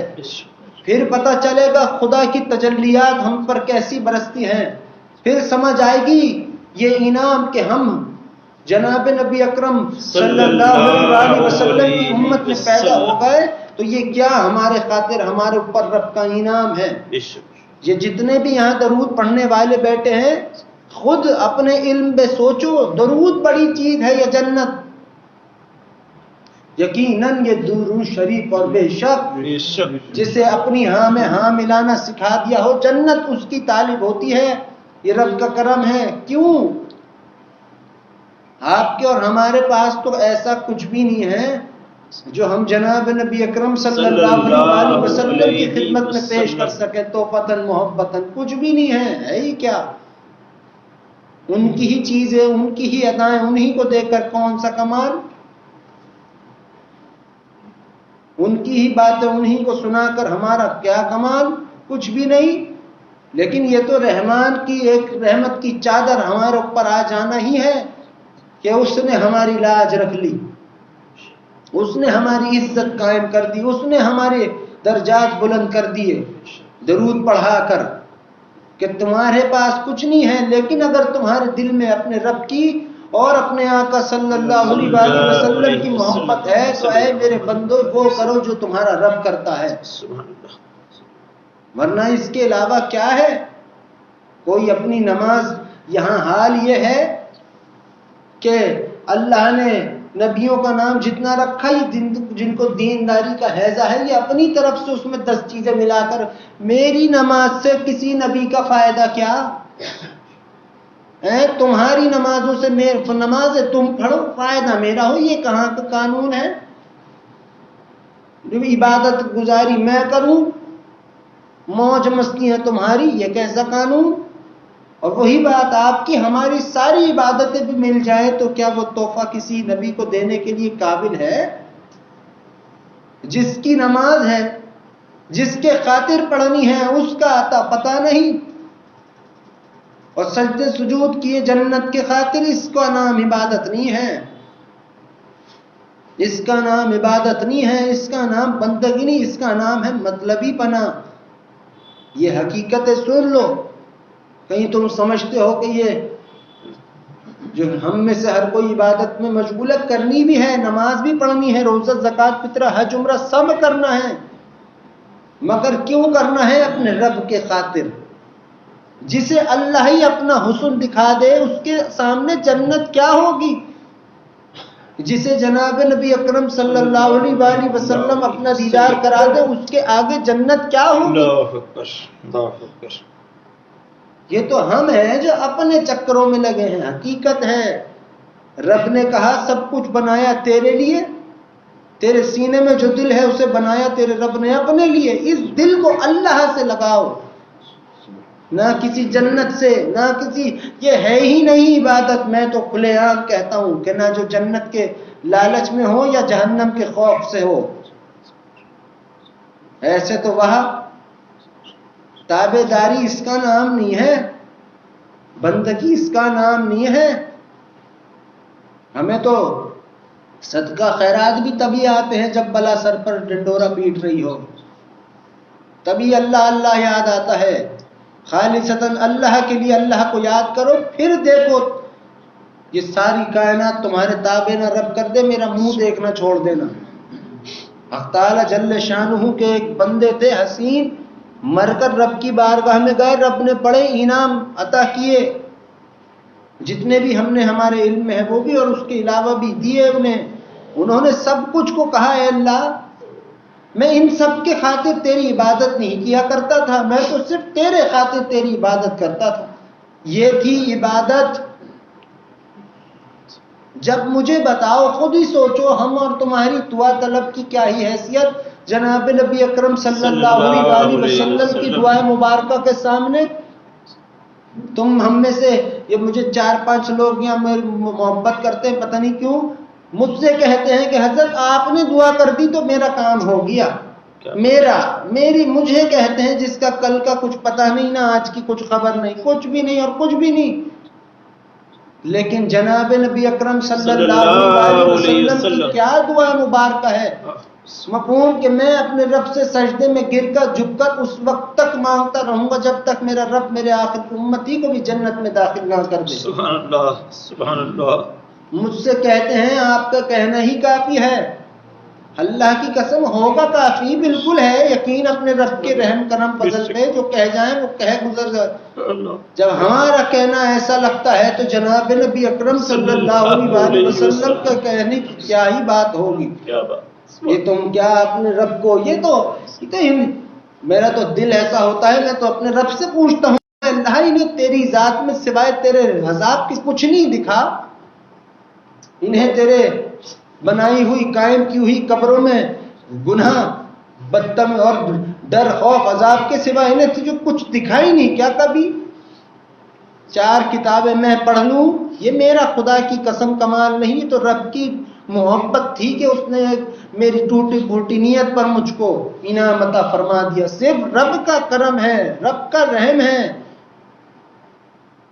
پھر پتہ چلے گا خدا کی تجلیات ہم پر کیسی برستی ہیں. پھر سمجھ آئے گی یہ انعام کہ ہم جناب نبی اکرم صلی اللہ علیہ وسلم کی امت میں پیدا ہو گئے تو یہ کیا ہمارے خاطر ہمارے اوپر رب کا انعام ہے. یہ جتنے بھی یہاں درود پڑھنے والے بیٹھے ہیں خود اپنے علم میں سوچو، درود بڑی چیز ہے یا جنت؟ یقیناً یہ درود شریف اور بے شک جسے اپنی ہاں میں ہاں ملانا سکھا دیا ہو جنت اس کی طالب ہوتی ہے. یہ رب کا کرم ہے. کیوں؟ آپ کے اور ہمارے پاس تو ایسا کچھ بھی نہیں ہے جو ہم جناب نبی اکرم صلی اللہ علیہ وسلم کی خدمت میں پیش کر سکے. توفتاً محبتاً کچھ بھی نہیں ہے ہی کیا؟ ان کی ہی چیزیں، ان کی ہی ادائیں، انہی کو دیکھ کر کون سا کمال؟ ان کی ہی باتیں انہی کو سنا کر ہمارا کیا کمال؟ کچھ بھی نہیں. لیکن یہ تو رحمان کی ایک رحمت کی چادر ہمارے اوپر آ جانا ہی ہے کہ اس نے ہماری لاج رکھ لی، اس نے ہماری عزت قائم کر دی، اس نے ہمارے درجات بلند کر دیے درود پڑھا کر کہ تمہارے پاس کچھ نہیں ہے لیکن اگر تمہارے دل میں اپنے رب کی اور اپنے آقا صلی اللہ علیہ وسلم کی محبت ہے تو اے میرے بندو وہ کرو جو تمہارا رب کرتا ہے. ورنہ اس کے علاوہ کیا ہے؟ کوئی اپنی نماز، یہاں حال یہ ہے کہ اللہ نے نبیوں کا نام جتنا رکھا یہ جن کو دینداری کا حیضہ ہے یہ اپنی طرف سے اس میں 10 چیزیں ملا کر میری نماز سے کسی نبی کا فائدہ کیا؟ تمہاری نمازوں سے میری نماز تم پڑھو فائدہ میرا ہو، یہ کہاں کا قانون ہے؟ عبادت گزاری میں کروں، موج مستی ہے تمہاری، یہ کیسا قانون؟ اور وہی بات آپ کی ہماری ساری عبادتیں بھی مل جائے تو کیا وہ تحفہ کسی نبی کو دینے کے لیے قابل ہے؟ جس کی نماز ہے، جس کے خاطر پڑھنی ہے اس کا آتا پتہ نہیں، اور سجدے سجود کیے جنت کے خاطر، اس کا نام عبادت نہیں ہے، اس کا نام عبادت نہیں ہے، اس کا نام بندگی نہیں، اس کا نام ہے مطلبی پنا. یہ حقیقتیں سن لو. کہیں تم سمجھتے ہو کہ یہ جو ہم میں سے ہر کوئی عبادت میں مشغولت کرنی بھی ہے، نماز بھی پڑھنی ہے، روزہ زکوٰۃ فطرہ حج عمرہ سب کرنا ہے، مگر کیوں کرنا ہے؟ اپنے رب کے خاطر. جسے اللہ ہی اپنا حسن دکھا دے اس کے سامنے جنت کیا ہوگی؟ جسے جناب نبی اکرم صلی اللہ علیہ وسلم اپنا دیدار کرا دے اس کے آگے جنت کیا ہوگی؟ اللہ اکبر. یہ تو ہم ہیں جو اپنے چکروں میں لگے ہیں. حقیقت ہے رب نے کہا سب کچھ بنایا تیرے لیے، تیرے سینے میں جو دل ہے اسے بنایا تیرے رب نے اپنے لیے. اس دل کو اللہ سے لگاؤ، نہ کسی جنت سے، نہ کسی، یہ ہے ہی نہیں عبادت. میں تو کھلے عام کہتا ہوں کہ نہ جو جنت کے لالچ میں ہو یا جہنم کے خوف سے ہو. ایسے تو وہاں تابع داری اس کا نام نہیں ہے، بندگی اس کا نام نہیں ہے. ہمیں تو صدقہ خیرات بھی تبھی آتے ہیں جب بلا سر پر ڈنڈورا پیٹ رہی ہو، تبھی اللہ اللہ یاد آتا ہے. خالصتاً اللہ کے لیے اللہ کو یاد کرو، پھر دیکھو یہ ساری کائنات تمہارے تابع نہ رب کر دے، میرا منہ دیکھنا چھوڑ دینا. حق تعالی جل شانہ کے ایک بندے تھے حسین، مر کر رب کی بارگاہ میں گئے، رب نے بڑے انعام عطا کیے جتنے بھی ہم نے ہمارے علم میں ہے وہ بھی اور اس کے علاوہ بھی دیے انہیں. انہوں نے سب کچھ کو کہا اے اللہ میں ان سب کے خاطر تیری عبادت نہیں کیا کرتا تھا، میں تو صرف تیرے خاطر تیری عبادت کرتا تھا. یہ تھی عبادت. جب مجھے بتاؤ، خود ہی سوچو ہم اور تمہاری دعا طلب کی کیا ہی حیثیت جناب نبی اکرم صلی اللہ علیہ وسلم کی دعائیں مبارکہ کے سامنے. تم ہم میں سے، یہ مجھے 4-5 لوگ یہاں محبت کرتے ہیں پتہ نہیں کیوں، مجھ سے کہتے ہیں کہ حضرت آپ نے دعا کر دی تو میرا کام ہو گیا. میری مجھے کہتے ہیں جس کا کل کا کچھ پتہ نہیں، نہ آج کی کچھ خبر نہیں، کچھ بھی نہیں اور کچھ بھی نہیں. لیکن جناب نبی اکرم صلی اللہ علیہ وسلم کی کیا دعا مبارکہ ہے، مفہوم کہ میں اپنے رب سے سجدے میں گر کر جھک کر اس وقت تک مانگتا رہوں گا جب تک میرا رب میرے آخر امتی کو بھی جنت میں داخل نہ کر دے. سبحان اللہ سبحان اللہ. مجھ سے کہتے ہیں آپ کا کہنا ہی کافی ہے. اللہ کی قسم ہوگا کافی، بالکل ہے. یقین اپنے رب کے رحم کرم فضل پہ جو کہہ جائیں وہ کہہ گزر جائے. جب ہمارا کہنا ایسا لگتا ہے تو جناب نبی اکرم صلی اللہ علیہ وسلم کا کہنے کی کیا ہی بات ہوگی. یہ تم کیا اپنے رب کو، یہ تو میرا تو دل ایسا ہوتا ہے، میں تو اپنے رب سے پوچھتا ہوں اللہ ہی نے تیری ذات میں سوائے تیرے عذاب کی کچھ نہیں دکھا. انہیں تیرے بنائی ہوئی قائم کی ہوئی قبروں میں گناہ بدتم اور ڈر خوف عذاب کے سوا انہیں تجھے کچھ دکھائی نہیں کیا کبھی؟ 4 کتابیں میں پڑھ لوں یہ میرا خدا کی قسم کمال نہیں، تو رب کی محبت تھی کہ اس نے میری ٹوٹی پھوٹی نیت پر مجھ کو انعام عطا فرما دیا. صرف رب کا کرم ہے، رب کا رحم ہے.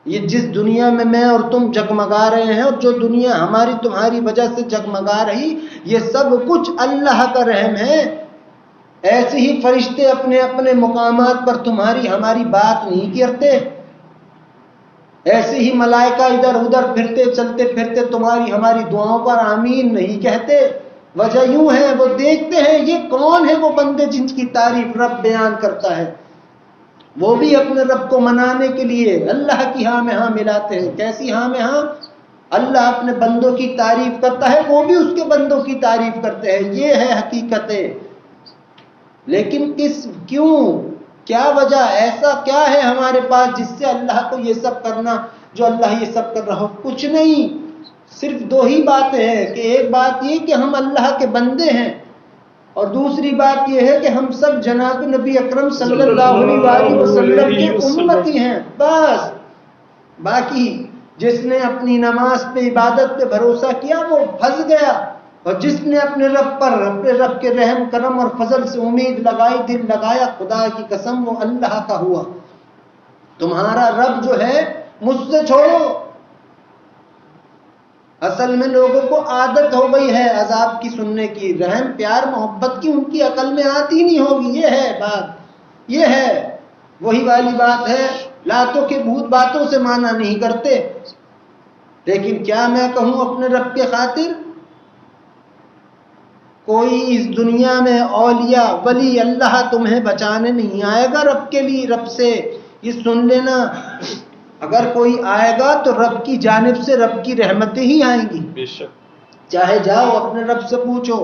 یہ جس دنیا میں اور تم جگمگا رہے ہیں اور جو دنیا ہماری تمہاری وجہ سے جگمگا رہی، یہ سب کچھ اللہ کا رحم ہے. ایسے ہی فرشتے اپنے اپنے مقامات پر تمہاری ہماری بات نہیں کرتے، ایسے ہی ملائکہ ادھر ادھر پھرتے چلتے پھرتے تمہاری ہماری دعاؤں پر آمین نہیں کہتے. وجہ یوں ہے وہ دیکھتے ہیں یہ کون ہے وہ بندے جن کی تعریف رب بیان کرتا ہے، وہ بھی اپنے رب کو منانے کے لیے اللہ کی ہاں میں ہاں ملاتے ہیں. کیسی ہاں میں ہاں؟ اللہ اپنے بندوں کی تعریف کرتا ہے، وہ بھی اس کے بندوں کی تعریف کرتے ہیں. یہ ہے حقیقت. لیکن کیوں، کیا وجہ، ایسا کیا ہے ہمارے پاس جس سے اللہ کو یہ سب کرنا، جو اللہ یہ سب کر رہا ہو؟ کچھ نہیں، صرف 2 ہی باتیں ہیں کہ ایک بات یہ کہ ہم اللہ کے بندے ہیں، اور دوسری بات یہ ہے کہ ہم سب جناب نبی اکرم صلی اللہ علیہ وسلم کے امتی ہیں. بس باقی جس نے اپنی نماز پہ عبادت پہ بھروسہ کیا وہ پھنس گیا، اور جس نے اپنے رب پر اپنے رب کے رحم کرم اور فضل سے امید لگائی، دل لگایا، خدا کی قسم وہ اللہ کا ہوا. تمہارا رب جو ہے مجھ سے چھوڑو. اصل میں لوگوں کو عادت ہو گئی ہے عذاب کی سننے کی، رحم پیار محبت کی ان کی عقل میں آتی نہیں ہوگی. یہ ہے بات، یہ ہے وہی والی بات ہے. لاتوں کے بھوت باتوں سے مانا نہیں کرتے. لیکن کیا میں کہوں اپنے رب کے خاطر، کوئی اس دنیا میں اولیاء ولی اللہ تمہیں بچانے نہیں آئے گا رب کے لیے، رب سے. یہ سن لینا، اگر کوئی آئے گا تو رب کی جانب سے رب کی رحمتیں ہی آئیں گی. بے شک. چاہے جاؤ اپنے رب سے پوچھو،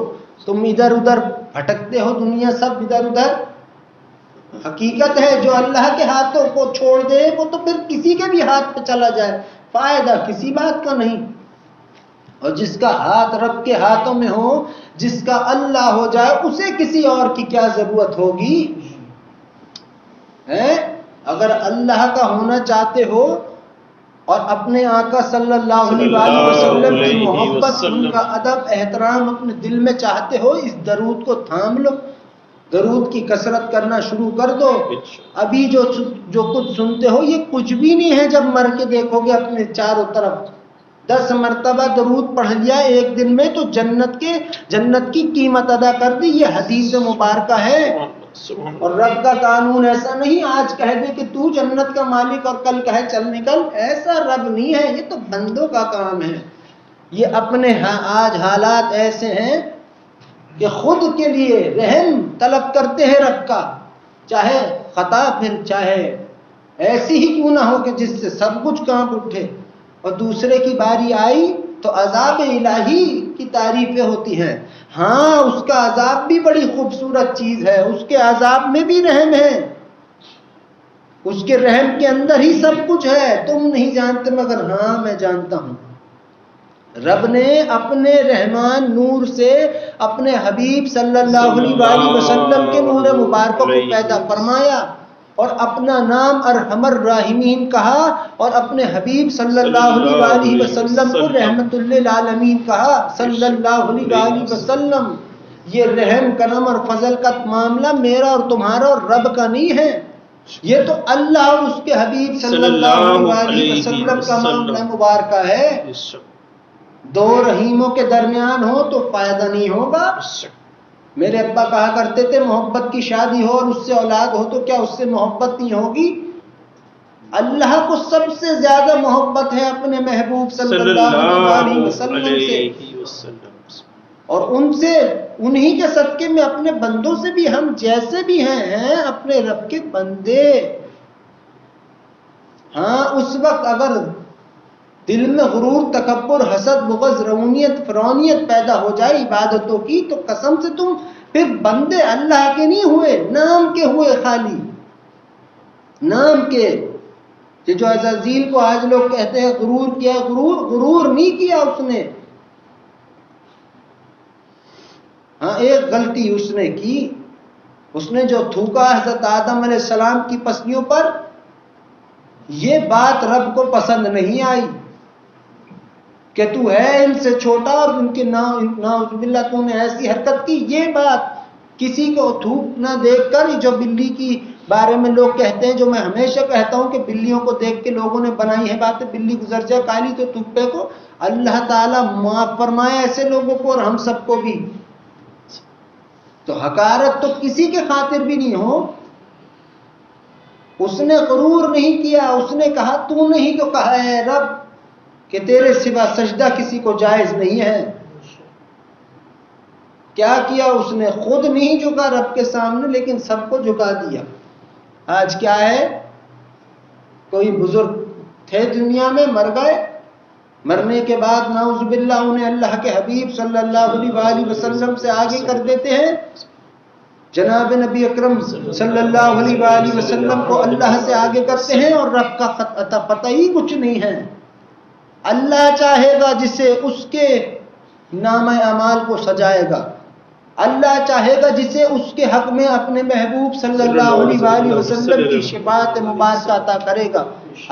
تم ادھر ادھر بھٹکتے ہو، دنیا سب ادھر ادھر. حقیقت ہے جو اللہ کے ہاتھوں کو چھوڑ دے وہ تو پھر کسی کے بھی ہاتھ پہ چلا جائے، فائدہ کسی بات کا نہیں. اور جس کا ہاتھ رب کے ہاتھوں میں ہو، جس کا اللہ ہو جائے، اسے کسی اور کی کیا ضرورت ہوگی؟ اگر اللہ کا ہونا چاہتے ہو اور اپنے آقا صلی اللہ علیہ وسلم کی محبت، ان کا ادب احترام اپنے دل میں چاہتے ہو، اس درود کو تھام لو، درود کی کثرت کرنا شروع کر دو. ابھی جو کچھ سنتے ہو یہ کچھ بھی نہیں ہے. جب مر کے دیکھو گے اپنے چاروں طرف 10 مرتبہ درود پڑھ لیا ایک دن میں تو جنت کی قیمت ادا کر دی. یہ حدیث مبارکہ ہے. اور رب کا قانون ایسا نہیں آج کہہ دے کہ تو جنت کا مالک اور کل کہے چل نکل. ایسا رب نہیں ہے، یہ تو بندوں کا کام ہے. یہ اپنے آج حالات ایسے ہیں کہ خود کے لیے رحم طلب کرتے ہیں رب کا، چاہے خطا پھر چاہے ایسی ہی کیوں نہ ہو کہ جس سے سب کچھ کانپ اٹھے، اور دوسرے کی باری آئی تو عذاب الہی کی تعریفیں ہوتی ہیں. ہاں اس کا عذاب بھی بڑی خوبصورت چیز ہے، اس کے عذاب میں بھی رحم ہے، اس کے رحم کے اندر ہی سب کچھ ہے. تم نہیں جانتے مگر ہاں میں جانتا ہوں. رب نے اپنے رحمان نور سے اپنے حبیب صلی اللہ علیہ وسلم کے نور مبارکوں کو پیدا فرمایا اور اپنا نام ارحم الراحمین کہا، اور اپنے حبیب صلی اللہ علیہ وسلم کو رحمت للعالمین کہا صلی اللہ علیہ وسلم. یہ رحم کرم اور فضل کا معاملہ میرا اور تمہارا اور رب کا نہیں ہے، یہ تو اللہ اور اس کے حبیب صلی اللہ علیہ وسلم کا معاملہ مبارکہ ہے۔ دو رحیموں کے درمیان ہو تو فائدہ نہیں ہوگا۔ میرے ابا کہا کرتے تھے محبت کی شادی ہو اور اس سے اولاد ہو تو کیا اس سے محبت نہیں ہوگی؟ اللہ کو سب سے زیادہ محبت ہے اپنے محبوب صلی اللہ علیہ وسلم سے، اور ان سے انہی کے صدقے میں اپنے بندوں سے بھی ہم جیسے بھی ہیں اپنے رب کے بندے۔ ہاں اس وقت اگر دل میں غرور، تکبر، حسد، بغض، رونیت، فرونیت پیدا ہو جائے عبادتوں کی تو قسم سے تم پھر بندے اللہ کے نہیں ہوئے، نام کے ہوئے، خالی نام کے۔ کہ جو عزازیل کو آج لوگ کہتے ہیں غرور کیا، غرور نہیں کیا اس نے۔ ہاں ایک غلطی اس نے کی، اس نے جو تھوکا حضرت آدم علیہ السلام کی پسلیوں پر، یہ بات رب کو پسند نہیں آئی کہ تو ہے ان سے چھوٹا اور ان کے نعوذ باللہ تو نے ایسی حرکت کی۔ یہ بات کسی کو تھوک نہ دیکھ کر، جو بلی کی بارے میں لوگ کہتے ہیں، جو میں ہمیشہ کہتا ہوں کہ بلیوں کو دیکھ کے لوگوں نے بنائی ہے باتیں، بلی گزر جائے کالی تو تھوکے کو، اللہ تعالیٰ معاف فرمائے ایسے لوگوں کو اور ہم سب کو بھی۔ تو حقارت تو کسی کے خاطر بھی نہیں ہو۔ اس نے غرور نہیں کیا، اس نے کہا تو نے ہی تو کہا ہے رب کہ تیرے سوا سجدہ کسی کو جائز نہیں ہے۔ کیا کیا اس نے؟ خود نہیں جھکا رب کے سامنے لیکن سب کو جھکا دیا۔ آج کیا ہے، کوئی بزرگ تھے دنیا میں، مر گئے، مرنے کے بعد نعوذ باللہ انہیں اللہ کے حبیب صلی اللہ علیہ وسلم سے آگے کر دیتے ہیں۔ جناب نبی اکرم صلی اللہ علیہ وسلم کو اللہ سے آگے کرتے ہیں اور رب کا عطا پتہ ہی کچھ نہیں ہے۔ اللہ چاہے گا جسے اس کے نام اعمال کو سجائے گا، اللہ چاہے گا جسے اس کے حق میں اپنے محبوب صلی اللہ علیہ وسلم کی شفاعت مبارکہ عطا کرے گا،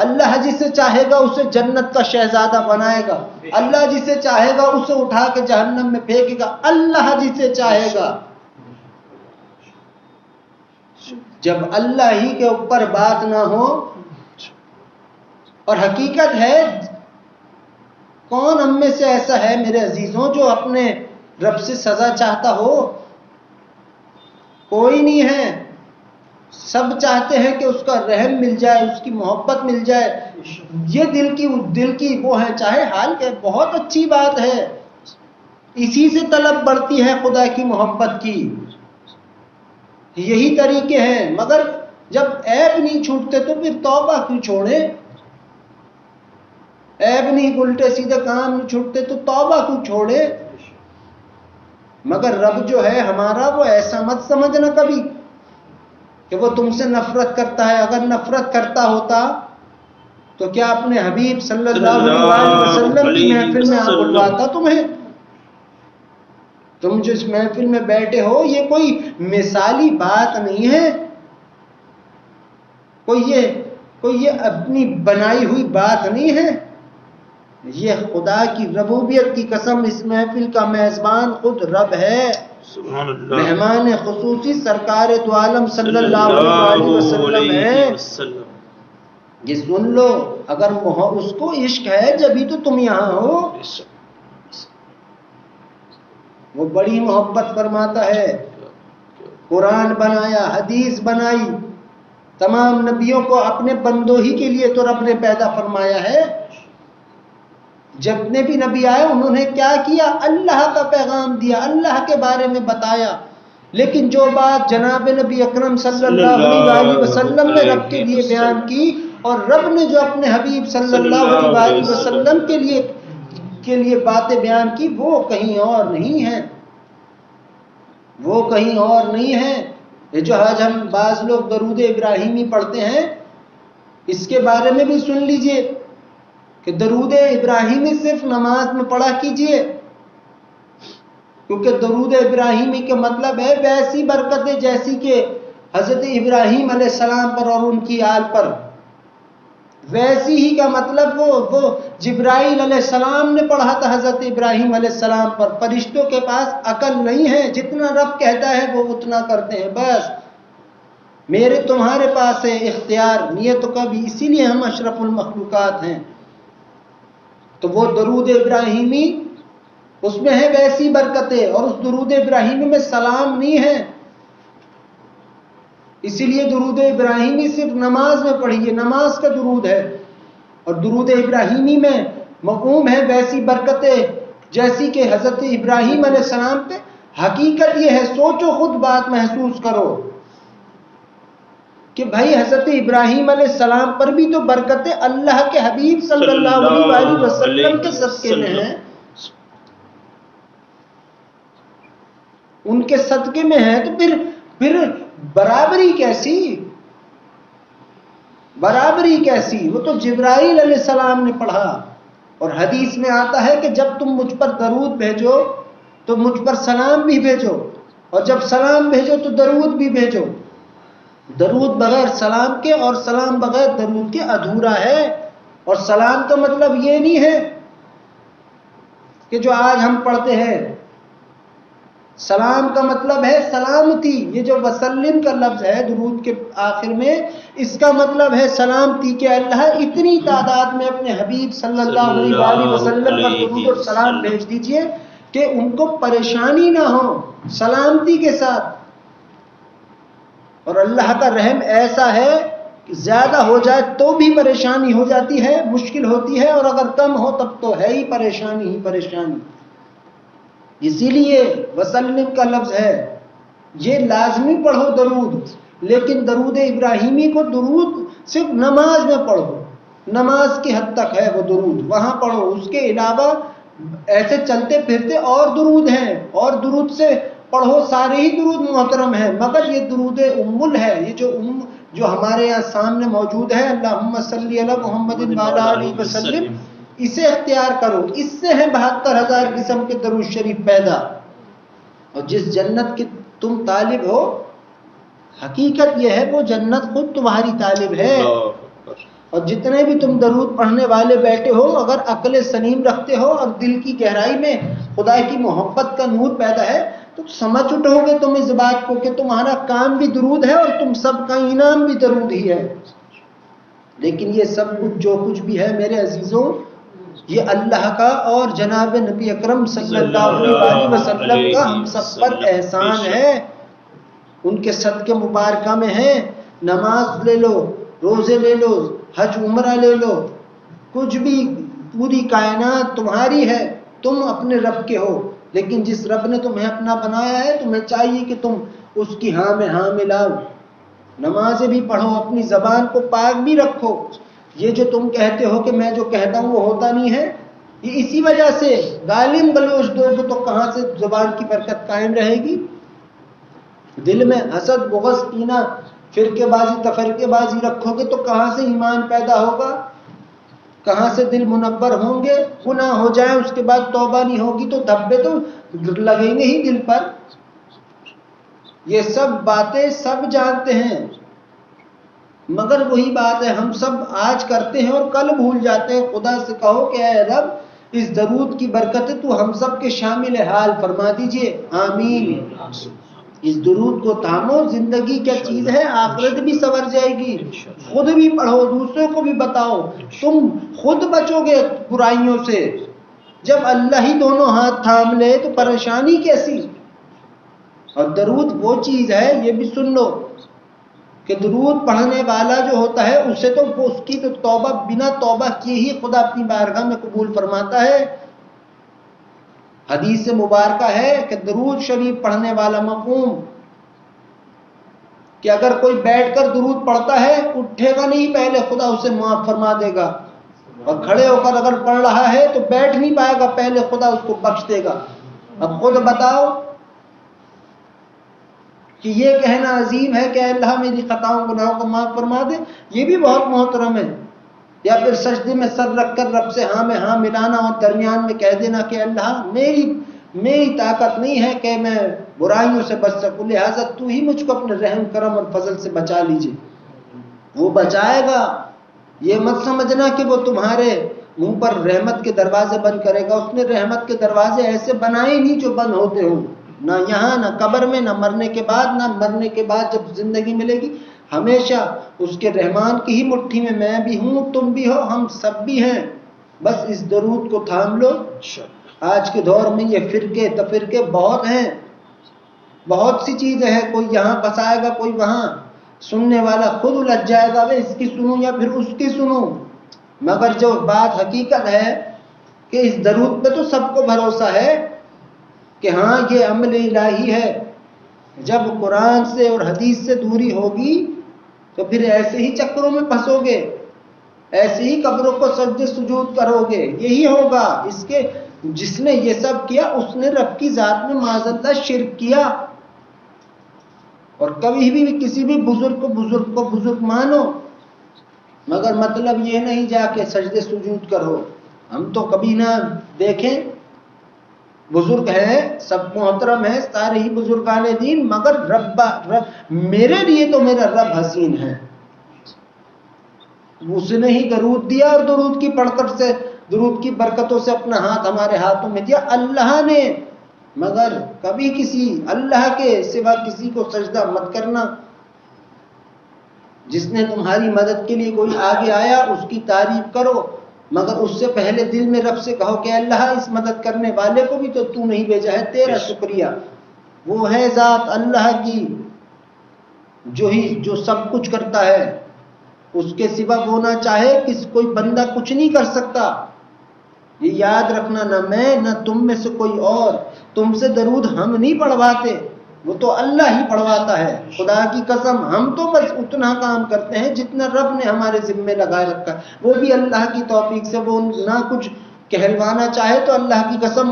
اللہ جسے چاہے گا اسے جنت کا شہزادہ بنائے گا، اللہ جسے چاہے گا اسے اٹھا کے جہنم میں پھینکے گا، اللہ جسے چاہے گا۔ جب اللہ ہی کے اوپر بات نہ ہو، اور حقیقت ہے کون ہم میں سے ایسا ہے میرے عزیزوں جو اپنے رب سے سزا چاہتا ہو؟ کوئی نہیں ہے۔ سب چاہتے ہیں کہ اس کا رحم مل جائے، اس کی محبت مل جائے، یہ دل کی وہ ہے، چاہے حال کہ بہت اچھی بات ہے، اسی سے طلب بڑھتی ہے خدا کی محبت کی، یہی طریقے ہیں۔ مگر جب عیب نہیں چھوٹتے تو پھر توبہ کیوں چھوڑے؟ عیب نہیں، الٹے سیدھے کام نہیں چھوٹتے تو توبہ کیوں چھوڑے؟ مگر رب جو ہے ہمارا وہ ایسا مت سمجھنا کبھی کہ وہ تم سے نفرت کرتا ہے۔ اگر نفرت کرتا ہوتا تو کیا اپنے حبیب صلی اللہ علیہ وسلم کی محفل میں آ بلواتا تمہیں؟ تم جس محفل میں بیٹھے ہو یہ کوئی مثالی بات نہیں ہے، کوئی یہ اپنی بنائی ہوئی بات نہیں ہے، یہ خدا کی ربوبیت کی قسم، اس محفل کا میزبان خود رب ہے، سبحان اللہ، مہمان خصوصی سرکار دو عالم صلی اللہ علیہ وسلم ہے۔ یہ سن لو، اگر اس کو عشق ہے جبھی تو تم یہاں ہو۔ وہ بڑی محبت فرماتا ہے، قرآن بنایا، حدیث بنائی، تمام نبیوں کو اپنے بندوں ہی کے لیے تو رب نے پیدا فرمایا ہے۔ جتنے بھی نبی آئے انہوں نے کیا کیا؟ اللہ کا پیغام دیا، اللہ کے بارے میں بتایا، لیکن جو بات جناب نبی اکرم صلی اللہ علیہ وسلم نے رب کے لیے بیان کی، اور رب نے جو اپنے حبیب صلی اللہ علیہ وسلم کے لیے باتیں بیان کی، وہ کہیں اور نہیں ہیں، وہ کہیں اور نہیں ہیں۔ یہ جو آج ہم بعض لوگ درود ابراہیمی پڑھتے ہیں، اس کے بارے میں بھی سن لیجئے کہ درود ابراہیمی صرف نماز میں پڑھا کیجئے، کیونکہ درود ابراہیمی کا مطلب ہے ویسی برکتیں جیسی کہ حضرت ابراہیم علیہ السلام پر اور ان کی آل پر ویسی ہی کا مطلب وہ جبرائیل علیہ السلام نے پڑھا تھا حضرت ابراہیم علیہ السلام پر. فرشتوں کے پاس عقل نہیں ہے، جتنا رب کہتا ہے وہ اتنا کرتے ہیں بس. میرے تمہارے پاس ہے اختیار نیتوں کا بھی، اسی لیے ہم اشرف المخلوقات ہیں. تو وہ درود ابراہیمی اس میں ہے ویسی برکتیں، اور اس درود ابراہیمی میں سلام نہیں ہے. اسی لیے درود ابراہیمی صرف نماز میں پڑھیے، نماز کا درود ہے. اور درود ابراہیمی میں مقوم ہے ویسی برکتیں جیسی کہ حضرت ابراہیم علیہ السلام پہ. حقیقت یہ ہے، سوچو خود بات محسوس کرو کہ بھائی حضرت ابراہیم علیہ السلام پر بھی تو برکتیں اللہ کے حبیب صلی اللہ علیہ وسلم کے صدقے میں ہیں، ان کے صدقے میں ہے. تو پھر برابری کیسی؟ برابری کیسی؟ وہ تو جبرائیل علیہ السلام نے پڑھا. اور حدیث میں آتا ہے کہ جب تم مجھ پر درود بھیجو تو مجھ پر سلام بھی بھیجو، اور جب سلام بھیجو تو درود بھی بھیجو. درود بغیر سلام کے اور سلام بغیر درود کے ادھورا ہے. اور سلام کا مطلب یہ نہیں ہے کہ جو آج ہم پڑھتے ہیں. سلام کا مطلب ہے سلامتی. یہ جو وسلم کا لفظ ہے درود کے آخر میں، اس کا مطلب ہے سلامتی، کہ اللہ اتنی تعداد میں اپنے حبیب صلی اللہ علیہ وسلم پر درود اور سلام بھیج دیجئے کہ ان کو پریشانی نہ ہو، سلامتی کے ساتھ. اور اللہ کا رحم ایسا ہے کہ زیادہ ہو جائے تو بھی پریشانی ہو جاتی ہے، مشکل ہوتی ہے، اور اگر کم ہو تب تو ہے ہی پریشانی ہی پریشانی. اسی لیے وسلم کا لفظ ہے، یہ لازمی پڑھو درود. لیکن درود ابراہیمی کو درود صرف نماز میں پڑھو، نماز کی حد تک ہے وہ درود، وہاں پڑھو. اس کے علاوہ ایسے چلتے پھرتے اور درود ہیں، اور درود سے پڑھو، سارے ہی درود محترم ہیں، مگر یہ درود ام ہے، یہ جو ہمارے یہاں سامنے موجود ہے، اللہم صلی علی محمد وعلی آلہ وسلم، اسے اختیار کرو. اس سے ہیں 72,000 قسم کے درود شریف پیدا. اور جس جنت کے تم طالب ہو، حقیقت یہ ہے وہ جنت خود تمہاری طالب ہے. اور جتنے بھی تم درود پڑھنے والے بیٹھے ہو، اگر عقل سلیم رکھتے ہو اور دل کی گہرائی میں خدا کی محبت کا نور پیدا ہے، تو سمجھ اٹھو گے تم اس بات کو کہ تمہارا کام بھی درود ہے اور تم سب کا انعام بھی درود ہی ہے. لیکن یہ سب کچھ جو کچھ بھی ہے میرے عزیزوں، یہ اللہ کا اور جناب نبی اکرم صلی اللہ علیہ وسلم کا ہم سب پر احسان ہے. ان کے صدقے مبارکہ میں ہے. نماز لے لو، روزے لے لو، حج عمرہ لے لو، کچھ بھی، پوری کائنات تمہاری ہے، تم اپنے رب کے ہو. لیکن جس رب نے تمہیں اپنا بنایا ہے، تمہیں چاہیے کہ تم اس کی ہاں میں ہاں ملاؤ. نمازیں بھی پڑھو، اپنی زبان کو پاک بھی رکھو. یہ جو تم کہتے ہو کہ میں جو کہتا ہوں وہ ہوتا نہیں ہے، یہ اسی وجہ سے گالم گلوچ دو گے تو کہاں سے زبان کی برکت قائم رہے گی؟ دل میں حسد، بغض، کینہ، فرقے بازی، تفرقے بازی رکھو گے تو کہاں سے ایمان پیدا ہوگا؟ کہاں سے دل منور ہوں گے؟ گناہ ہو جائیں اس کے بعد توبہ نہیں ہوگی تو دھبے تو لگیں گے ہی دل پر. یہ سب باتیں سب جانتے ہیں، مگر وہی بات ہے ہم سب آج کرتے ہیں اور کل بھول جاتے ہیں. خدا سے کہو کہ اے رب، اس درود کی برکت تو ہم سب کے شامل حال فرما دیجئے، آمین. اس درود کو تھامو، زندگی کیا چیز ہے، آخرت بھی سنور جائے گی. خود بھی پڑھو، دوسروں کو بھی بتاؤ، تم خود بچو گے برائیوں سے. جب اللہ ہی دونوں ہاتھ تھام لے تو پریشانی کیسی؟ اور درود وہ چیز ہے، یہ بھی سن لو، کہ درود پڑھنے والا جو ہوتا ہے اسے تو اس کی تو توبہ بنا توبہ کیے ہی خدا اپنی بارگاہ میں قبول فرماتا ہے. حدیث مبارکہ ہے کہ درود شریف پڑھنے والا مقوم، کہ اگر کوئی بیٹھ کر درود پڑھتا ہے اٹھے گا نہیں، پہلے خدا اسے معاف فرما دے گا. اور کھڑے ہو کر اگر پڑھ رہا ہے تو بیٹھ نہیں پائے گا، پہلے خدا اس کو بخش دے گا. اب خود بتاؤ کہ یہ کہنا عظیم ہے کہ اے اللہ میری خطاؤں گناہوں کو معاف فرما دے، یہ بھی بہت محترم ہے. یا پھر سجدے میں سر رکھ کر رب سے ہاں میں ہاں ملانا، اور درمیان میں کہہ دینا کہ اللہ میری طاقت نہیں ہے کہ میں برائیوں سے بچ سکوں، لہٰذا تو ہی مجھ کو اپنے رحم کرم اور فضل سے بچا لیجئے. وہ بچائے گا، یہ مت سمجھنا کہ وہ تمہارے منہ پر رحمت کے دروازے بند کرے گا. اس نے رحمت کے دروازے ایسے بنائے نہیں جو بند ہوتے ہوں، نہ یہاں، نہ قبر میں، نہ مرنے کے بعد، نہ مرنے کے بعد جب زندگی ملے گی. ہمیشہ اس کے رحمان کی ہی مٹھی میں میں بھی ہوں، تم بھی ہو، ہم سب بھی ہیں. بس اس درود کو تھام لو. آج کے دور میں یہ فرقے تفرقے بہت ہیں، بہت سی چیزیں ہیں، کوئی یہاں پھنسائے گا، کوئی وہاں. سننے والا خود الجھ جائے گا، میں اس کی سنوں یا پھر اس کی سنوں. مگر جو بات حقیقت ہے کہ اس درود پہ تو سب کو بھروسہ ہے کہ ہاں یہ عمل الہی ہے. جب قرآن سے اور حدیث سے دوری ہوگی تو پھر ایسے ہی چکروں میں پھنسو گے، ایسے ہی قبروں کو سجدے سجود کرو گے. یہی ہوگا. اس کے جس نے یہ سب کیا اس نے رب کی ذات میں معاذ اللہ شرک کیا. اور کبھی بھی کسی بھی بزرگ کو بزرگ مانو، مگر مطلب یہ نہیں جا کے سجدے سجود کرو. ہم تو کبھی نہ دیکھیں، بزرگ ہیں، سب محترم ہیں، سارے ہی بزرگان دین، مگر رب میرے لیے تو میرا رب حسین ہے. اس نے ہی درود دیا اور درود کی برکت سے، درود کی برکتوں سے اپنا ہاتھ ہمارے ہاتھوں میں دیا اللہ نے. مگر کبھی کسی اللہ کے سوا کسی کو سجدہ مت کرنا. جس نے تمہاری مدد کے لیے کوئی آگے آیا اس کی تعریف کرو، مگر اس سے پہلے دل میں رب سے کہو کہ اللہ اس مدد کرنے والے کو بھی تو تو نہیں بھیجا ہے، تیرا شکریہ. وہ ہے ذات اللہ کی جو سب کچھ کرتا ہے. اس کے سوا وہ نہ چاہے کوئی بندہ کچھ نہیں کر سکتا. یہ یاد رکھنا، نہ میں نہ تم میں سے کوئی اور. تم سے درود ہم نہیں پڑھواتے، وہ تو اللہ ہی پڑھواتا ہے. خدا کی قسم ہم تو بس اتنا کام کرتے ہیں جتنا رب نے ہمارے ذمے لگائے رکھا ہے، وہ بھی اللہ کی توفیق سے. وہ نہ کچھ کہلوانا چاہے تو اللہ کی قسم،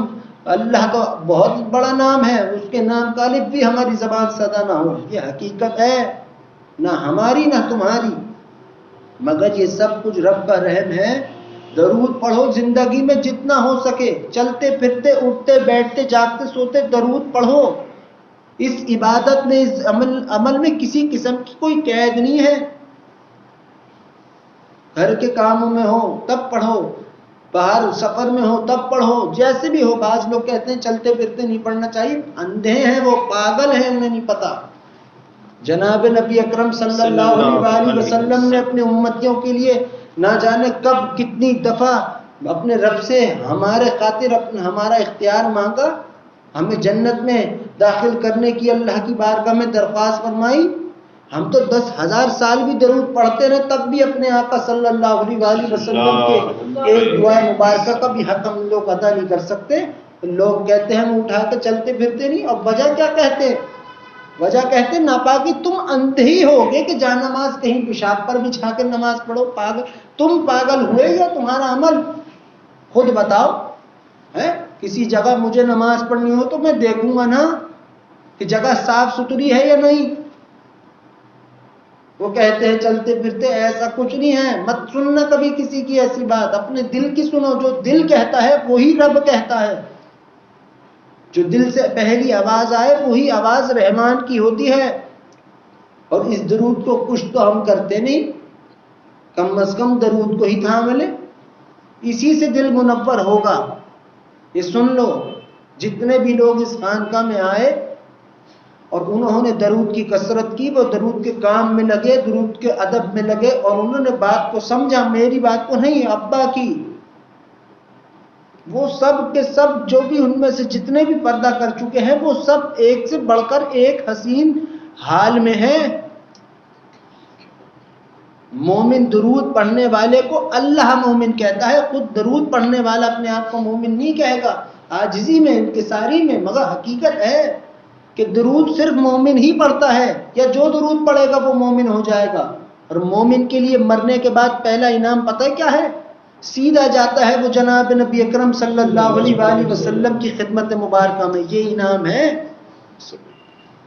اللہ تو بہت بڑا نام ہے، اس کے نام کا الف بھی ہماری زبان سے ادا نہ ہو. یہ حقیقت ہے، نہ ہماری نہ تمہاری، مگر یہ سب کچھ رب کا رحم ہے. درود پڑھو زندگی میں جتنا ہو سکے، چلتے پھرتے اٹھتے بیٹھتے جاگتے سوتے درود پڑھو. اس عبادت میں، اس عمل میں کسی قسم کی کوئی قید نہیں ہے. گھر کے کاموں میں ہو تب پڑھو، باہر سفر میں ہو تب پڑھو، جیسے بھی ہو. بعض لوگ کہتے ہیں چلتے پھرتے نہیں پڑھنا چاہیے، اندھے ہیں وہ، پاگل ہیں، انہیں نہیں پتا. جناب نبی اکرم صلی اللہ علیہ وسلم نے اپنے امتیوں کے لیے نہ جانے کب کتنی دفعہ اپنے رب سے ہمارے خاطر ہمارا اختیار مانگا، ہمیں جنت میں داخل کرنے کی اللہ کی بارگاہ میں درخواست فرمائی. ہم تو 10,000 سال بھی درود پڑھتے رہے تب بھی اپنے آقا صلی اللہ علیہ وسلم کے ایک دعا مبارکہ کا بھی حق ہم لوگ ادا نہیں کر سکتے. لوگ کہتے ہیں ہم اٹھا کے چلتے پھرتے نہیں. اور وجہ کیا کہتے؟ وجہ کہتے ناپاکی. تم اندھے ہی ہوگے کہ جا نماز کہیں پیشاب پر بچھا کر نماز پڑھو. پاگل تم پاگل ہوئے یا تمہارا عمل؟ خود بتاؤ. کسی جگہ مجھے نماز پڑھنی ہو تو میں دیکھوں گا نا کہ جگہ صاف ستھری ہے یا نہیں. وہ کہتے ہیں چلتے پھرتے، ایسا کچھ نہیں ہے. مت سننا کبھی کسی کی ایسی بات، اپنے دل کی سنو. جو دل کہتا ہے وہی رب کہتا ہے. جو دل سے پہلی آواز آئے وہی آواز رحمان کی ہوتی ہے. اور اس درود کو کچھ تو ہم کرتے نہیں، کم از کم درود کو ہی تھام لے، اسی سے دل منور ہوگا. یہ سن لو، جتنے بھی لوگ اس خانقاہ میں آئے اور انہوں نے درود کی کثرت کی، وہ درود کے کام میں لگے، درود کے ادب میں لگے، اور انہوں نے بات کو سمجھا. میری بات کو نہیں، ابا کی. وہ سب کے سب جو بھی ان میں سے جتنے بھی پردہ کر چکے ہیں، وہ سب ایک سے بڑھ کر ایک حسین حال میں ہیں. مومن درود پڑھنے والے کو اللہ مومن کہتا ہے. خود درود پڑھنے والا اپنے آپ کو مومن نہیں کہے گا، عاجزی میں، انکساری میں. مگر حقیقت ہے کہ درود صرف مومن ہی پڑھتا ہے، یا جو درود پڑھے گا وہ مومن ہو جائے گا. اور مومن کے لیے مرنے کے بعد پہلا انعام پتہ ہے کیا ہے؟ سیدھا جاتا ہے وہ جناب نبی اکرم صلی اللہ علیہ وسلم کی خدمت مبارکہ میں. یہ انعام ہے.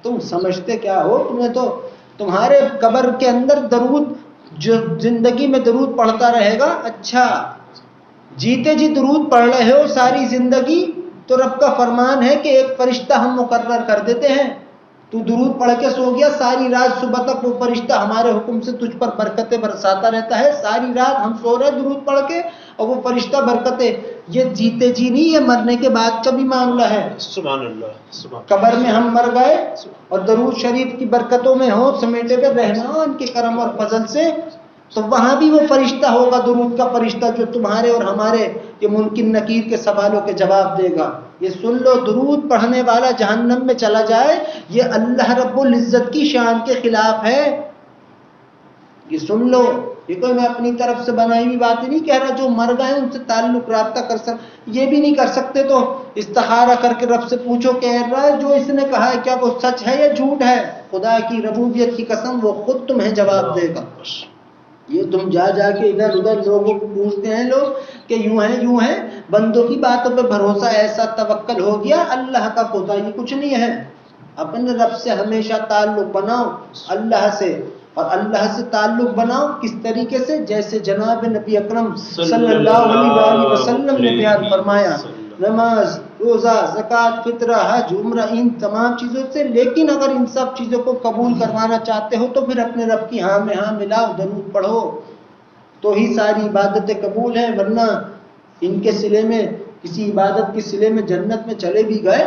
تم سمجھتے کیا ہو؟ تمہیں تو تمہارے قبر کے اندر درود، جو زندگی میں درود پڑھتا رہے گا. اچھا جیتے جی درود پڑھ رہے ہو ساری زندگی، تو رب کا فرمان ہے کہ ایک فرشتہ ہم مقرر کر دیتے ہیں، تو درود پڑھ کے سو گیا، ساری رات صبح تک وہ فرشتہ ہمارے حکم سے تجھ پر برکتیں برساتا رہتا ہے. ساری رات ہم سو رہے درود پڑھ کے اور وہ فرشتہ برکتیں. یہ جیتے جی نہیں، یہ مرنے کے بعد کا بھی معاملہ ہے. سبحان اللہ سبحان قبر میں ہم مر گئے اور درود شریف کی برکتوں میں ہو سمیٹے ہوئے رحمان کے کرم اور فضل سے، تو وہاں بھی وہ فرشتہ ہوگا، درود کا فرشتہ، جو تمہارے اور ہمارے یہ منکر نکیر کے سوالوں کے جواب دے گا. یہ سن لو، درود پڑھنے والا جہنم میں چلا جائے یہ اللہ رب العزت کی شان کے خلاف ہے. یہ سن لو، یہ کوئی میں اپنی طرف سے بنائی ہوئی بات نہیں کہہ رہا. جو مر گئے ان سے تعلق رابطہ کر یہ بھی نہیں کر سکتے تو استخارہ کر کے رب سے پوچھو کہہ رہا ہے جو اس نے کہا ہے کیا وہ سچ ہے یا جھوٹ ہے. خدا کی ربوبیت کی قسم وہ خود تمہیں جواب دے گا. یہ تم جا کے ادھر ادھر لوگوں کو پوچھتے ہیں لوگ کہ یوں ہے، بندوں کی باتوں پہ بھروسہ ایسا توکل ہو گیا، اللہ کا خدا یہ کچھ نہیں ہے. اپنے رب سے ہمیشہ تعلق بناؤ، اللہ سے، اور اللہ سے تعلق بناؤ کس طریقے سے؟ جیسے جناب نبی اکرم صلی اللہ علیہ وسلم نے بیان فرمایا، نماز، روزہ، زکوٰۃ، فطرہ، حج، عمرہ، ان تمام چیزوں سے. لیکن اگر ان سب چیزوں کو قبول کروانا چاہتے ہو تو پھر اپنے رب کی ہاں میں ہاں ملاؤ، درود پڑھو تو ہی ساری عبادتیں قبول ہیں. ورنہ ان کے صلے میں، کسی عبادت کے صلے میں جنت میں چلے بھی گئے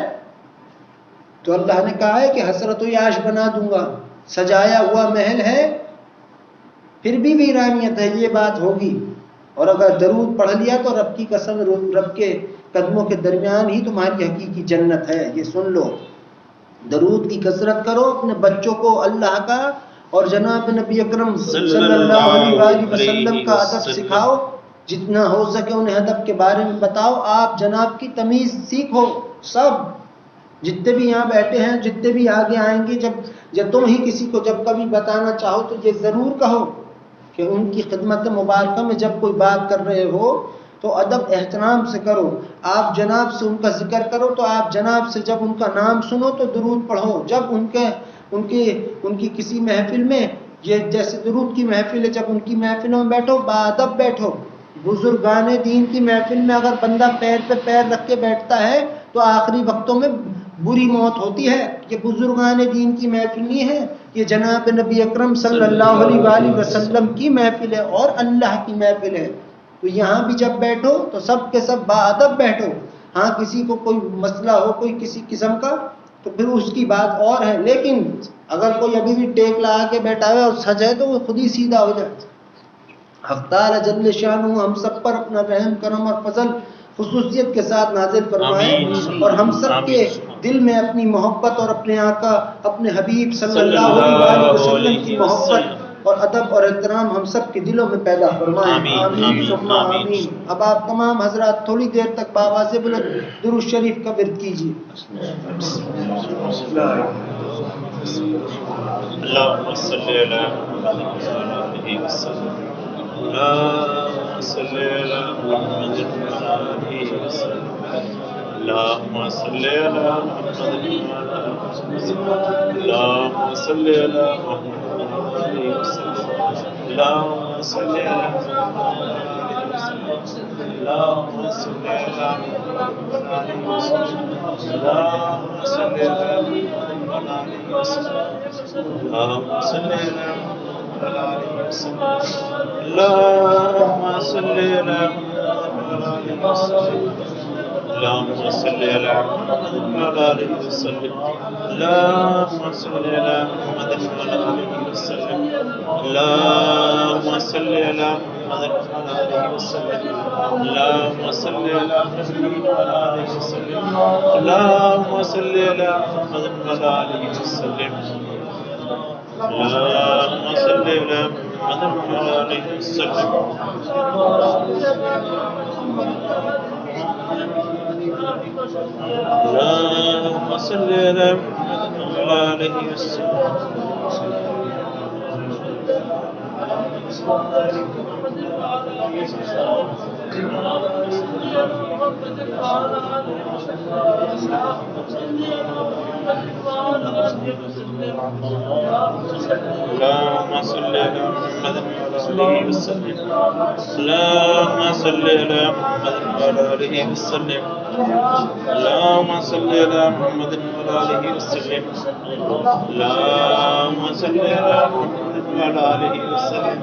تو اللہ نے کہا ہے کہ حسرت و یاش بنا دوں گا. سجایا ہوا محل ہے پھر بھی ویرانیت ہے، یہ بات ہوگی. اور اگر درود پڑھ لیا تو رب کی قسم رب کے قدموں کے درمیان ہی تمہاری حقیقی جنت ہے. یہ سن لو، درود کی کثرت کرو، اپنے بچوں کو اللہ کا اور جناب نبی اکرم صلی اللہ علیہ وسلم کا ادب سکھاؤ. جتنا ہو سکے انہیں ادب کے بارے میں بتاؤ. آپ جناب کی تمیز سیکھو. سب جتنے بھی یہاں بیٹھے ہیں، جتنے بھی آگے آئیں گے، جب تم ہی کسی کو جب کبھی بتانا چاہو تو یہ ضرور کہو کہ ان کی خدمت مبارکہ میں جب کوئی بات کر رہے ہو تو ادب احترام سے کرو. آپ جناب سے ان کا ذکر کرو تو آپ جناب سے جب ان کا نام سنو تو درود پڑھو. جب ان کی کسی محفل میں، یہ جیسے درود کی محفل ہے، جب ان کی محفلوں میں بیٹھو باادب بیٹھو. بزرگان دین کی محفل میں اگر بندہ پیر پہ پیر رکھ کے بیٹھتا ہے تو آخری وقتوں میں بری موت ہوتی ہے. یہ بزرگان دین کی محفل نہیں ہے، یہ جناب نبی اکرم صلی اللہ علیہ وسلم کی محفل ہے اور اللہ کی محفل ہے. تو یہاں بھی جب بیٹھو تو سب کے سب باادب بیٹھو. ہاں کسی کو کوئی مسئلہ ہو کوئی کسی قسم کا تو پھر اس کی بات اور ہے، لیکن اگر کوئی ابھی بھی ٹیک لگا کے بیٹھا ہے اور سج ہے تو وہ خود ہی سیدھا ہو جائے. حق تعالی جل شانہ ہم سب پر اپنا رحم کرم اور فضل خصوصیت کے ساتھ نازل فرمائے اور ہم سب کے دل میں اپنی محبت اور اپنے آقا اپنے حبیب صلی اللہ علیہ وسلم کی محبت اور ادب اور احترام ہم سب کے دلوں میں پیدا فرمائے. آمین ثم آمین. اب آپ تمام حضرات تھوڑی دیر تک بآواز بلند درود شریف کا ورد کیجیے. اللهم صل على محمد وعلى آله وسلم. اللهم صل على محمد وعلى آله وسلم. اللهم صل على محمد وعلى آله وسلم. اللهم صل على محمد وعلى آله وسلم. اللهم صل على محمد وعلى آله وسلم. اللهم صل على محمد وعلى آله وسلم. اللهم صل على محمد وعلى آله وسلم. اللهم صل على محمد وعلى آله وسلم. اللهم صل على محمد وعلى آله وسلم. اللهم صل على محمد وعلى آله وسلم. اللهم صل على محمد وعلى آله وسلم. اللهم صل على محمد وعلى آله وسلم. اللهم صل على محمد وعلى آله وسلم. اللهم صل على محمد وعلى آله وسلم. اللهم صل على محمد وعلى آله وسلم. اللهم صل على محمد وعلى آله وسلم. اللهم صل على محمد وعلى آله وسلم. اللهم صل على محمد وعلى آله وسلم. اللهم صل على محمد وعلى آله وسلم. اللهم صل على محمد وعلى آله وسلم.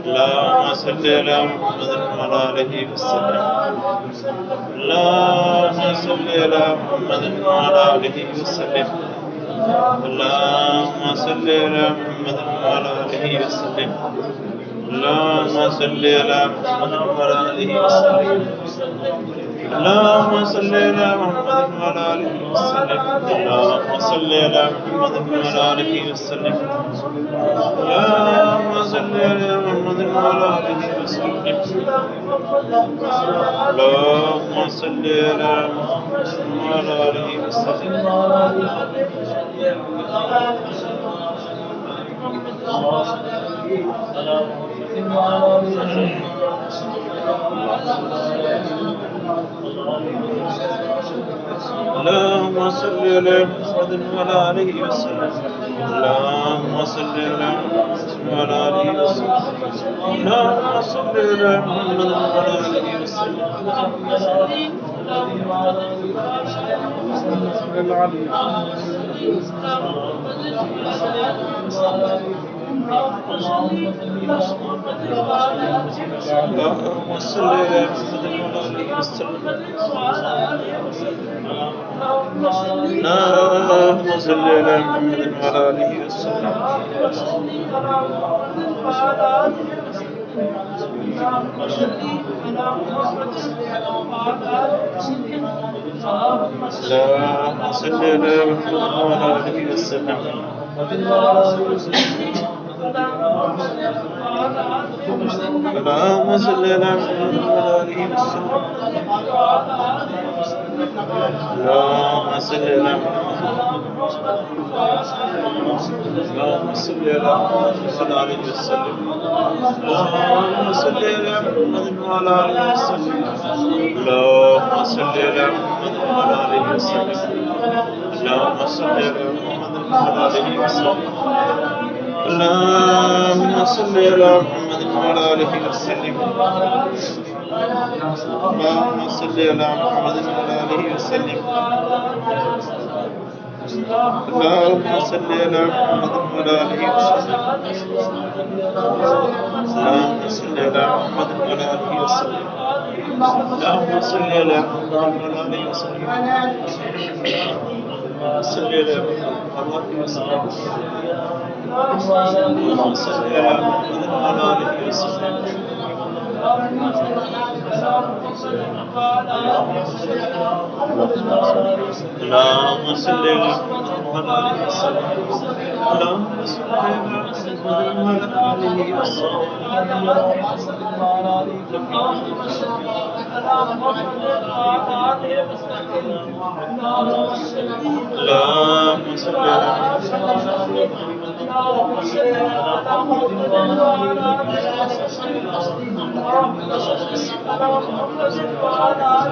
اللهم صل على محمد وعلى آله وسلم. اللهم صل على محمد وعلى آله وسلم. اللهم صل على محمد وعلى آله وسلم. اللهم صل على محمد وعلى آله وسلم. اللهم صل على محمد وعلى آله وسلم. اللهم صل على محمد وعلى آله وسلم. اللهم صل على محمد وعلى آله وسلم. اللهم صل على محمد وعلى آله وسلم. اللهم صل على محمد وعلى آله وسلم. اللهم صل على محمد وعلى آله وسلم. اللهم صل على محمد وعلى آله وسلم. اللهم صل على محمد وعلى آله وسلم. اللهم صل على محمد وعلى آله وسلم. اللهم صل على محمد وعلى آله وسلم. اللهم صل على محمد وعلى آله وسلم. اللهم صل على محمد. اللهم صل على محمد وعلى آله وسلم. اللهم صل على محمد وعلى آله وسلم. اللهم صل على محمد وعلى آله وسلم. اللهم صل على محمد وعلى آله وسلم. اللهم صل على محمد وعلى آله وسلم. اللهم صل على محمد وعلى آله وسلم. اللهم صل على محمد وعلى آله وسلم. اللهم صل على محمد وعلى آله وسلم. اللهم صل على محمد وعلى آله وسلم. صل على محمد وعلى آله وسلم. اللهم صل على محمد وعلى آله وسلم. اللهم صل على محمد وعلى آله وسلم. اللهم صل على محمد وعلى آله وسلم. اللهم صل على اللهم صل على محمد. اللهم صل على محمد. اللهم صل على محمد. اللهم صل على محمد وعلى آله وسلم. اللهم صل على محمد وعلى آله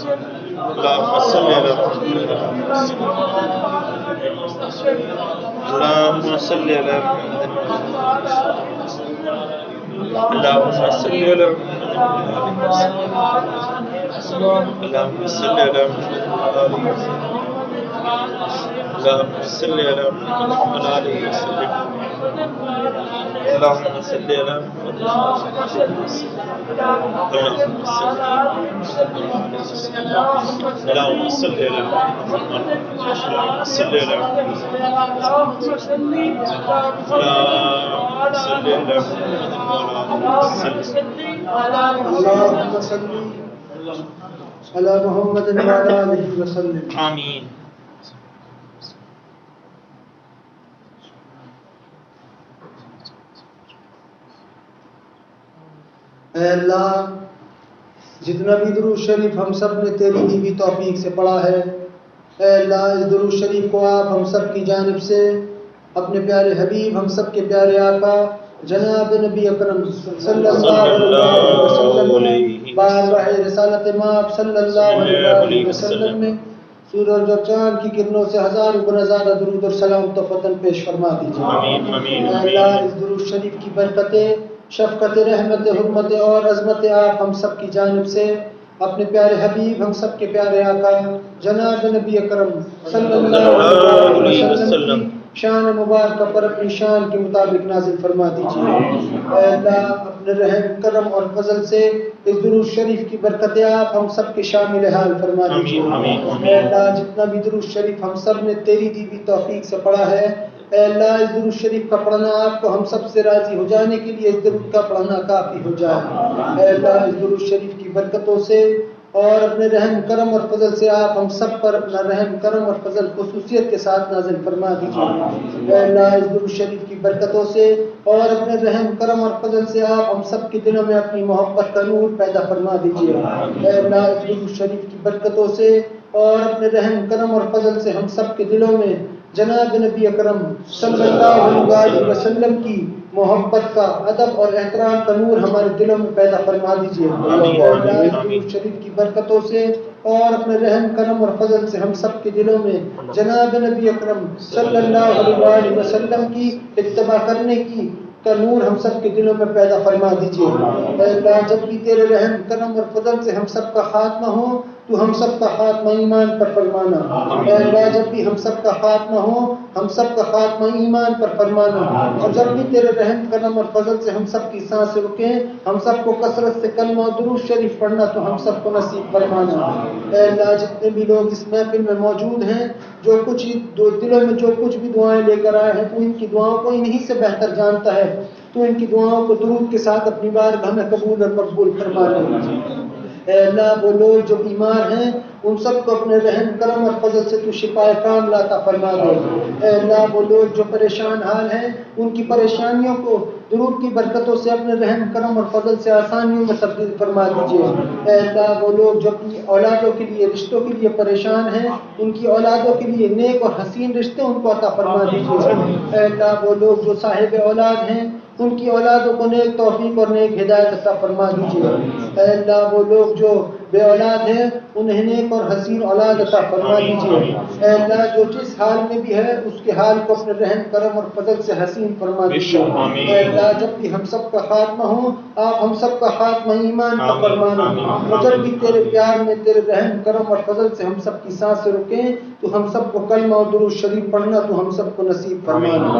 وسلم. اللهم صل على محمد وعلى آله وسلم. اللهم صل على اللهم صل على محمد. اللهم صل على محمد. اللهم صل على محمد وعلى آله وسلم. اللهم صل على محمد وعلى آله وسلم. آمین. اے اللہ، جتنا بھی درود شریف ہم سب نے تیری دی ہوئی توفیق سے پڑھا ہے، اے اللہ اس درود شریف کو آپ ہم سب کی جانب سے اپنے پیارے حبیب، ہم سب کے پیارے آقا جناب نبی اکرم صلی اللہ علیہ وسلم بارگاہ رسالت مآب صلی اللہ علیہ وسلم میں سورج اور چاند کی کرنوں سے ہزاروں گنا زیادہ درود اور سلام تو فتن پیش فرما دیجیے. آمین آمین اے آمین. اللہ اس درود شریف کی برکتیں، شفقت، رحمت، حرمت اور عظمت آپ ہم سب کی جانب سے اپنے پیارے حبیب، ہم سب کے پیارے آقا جناب نبی اکرم صلی اللہ علیہ وسلم کی شان مبارکہ پر اپنی شان کے مطابق نازل فرما دیجیے. اے اللہ اپنے رحم کرم اور فضل سے اس درود شریف کی برکتیں آپ ہم سب کے شامل حال فرما دیجیے. اے اللہ جتنا بھی درود شریف ہم سب نے تیری دی بھی توفیق سے پڑھا ہے، اے اللہ اس درود شریف کا پڑھنا آپ کو ہم سب سے راضی ہو جانے کے لیے اس درود کا پڑھنا کافی ہو جائے. اے اللہ اس درود شریف کی برکتوں سے اور اپنے رحم کرم اور فضل سے آپ ہم سب پر اپنا رحم کرم اور فضل خصوصیت کے ساتھ نازل فرما دیجیے. اے اللہ اس درود شریف کی برکتوں سے اور اپنے رحم کرم اور فضل سے آپ ہم سب کے دلوں میں اپنی محبت کا نور پیدا فرما دیجیے. اے اللہ اس درود شریف کی برکتوں سے اور اپنے رحم کرم اور فضل سے ہم سب کے دلوں میں جناب نبی اکرم صلی اللہ علیہ وسلم کی محبت کا، ادب اور احترام کا نور ہمارے دلوں میں پیدا فرما دیجیے. درود شریف کی برکتوں سے اور اپنے رحم کرم اور فضل سے ہم سب کے دلوں میں جناب نبی اکرم صلی اللہ علیہ وسلم کی اتباع کرنے کی کا نور ہم سب کے دلوں میں پیدا فرما دیجیے. اے اللہ جب بھی تیرے رحم کرم اور فضل سے ہم سب کا خاتمہ ہو تو ہم سب کا خاتمہ ایمان پر فرمانا. اے اللہ جب بھی ہم سب کا خاتمہ ہو ہم سب کا خاتمہ ایمان پر فرمانا. اور جب بھی تیرے رحم کرم اور فضل سے ہم سب کی سانسیں رکیں ہم سب کو کثرت سے کلمہ اور درود شریف پڑھنا تو ہم سب کو نصیب فرمانا. اے اللہ جتنے بھی لوگ اس محفل میں موجود ہیں، جو کچھ دلوں میں جو کچھ بھی دعائیں لے کر آئے ہیں تو ان کی دعاؤں کو انہی سے بہتر جانتا ہے، تو ان کی دعاؤں کو درود کے ساتھ اپنی بارگاہ میں قبول اور مقبول فرما لے. اے اللہ وہ لوگ جو بیمار ہیں ان سب کو اپنے رحم کرم اور فضل سے تو شفائے کاملہ عطا فرما دے. اے اللہ وہ لوگ جو پریشان حال ہیں ان کی پریشانیوں کو درود کی برکتوں سے اپنے رحم کرم اور فضل سے آسانیوں میں تبدیل فرما دیجیے. اے اللہ وہ لوگ جو اپنی اولادوں کے لیے، رشتوں کے لیے پریشان ہیں ان کی اولادوں کے لیے نیک اور حسین رشتے ان کو عطا فرما دیجیے. اے اللہ وہ لوگ جو صاحب اولاد ہیں ان کی اولادوں کو نیک توفیق اور نیک ہدایت عطا فرما دیجیے. اے اللہ وہ لوگ جو بے اولاد ہیں انہیں نیک اور حسین اولاد عطا فرما دیجیے. اے اللہ جو جس حال میں بھی ہے اس کے حال کو اپنے رحم کرم اور فضل سے حسین فرما دیجیے. اے اللہ جب بھی ہم سب کا خاتمہ ہو آپ ہم سب کا خاتمہ ایمان کا فرمانا. اور جب بھی تیرے پیار میں تیرے رحم کرم اور فضل سے ہم سب کی سانسیں رکیں تو ہم سب کو کلمہ اور درود شریف پڑھنا تو ہم سب کو نصیب فرمانا.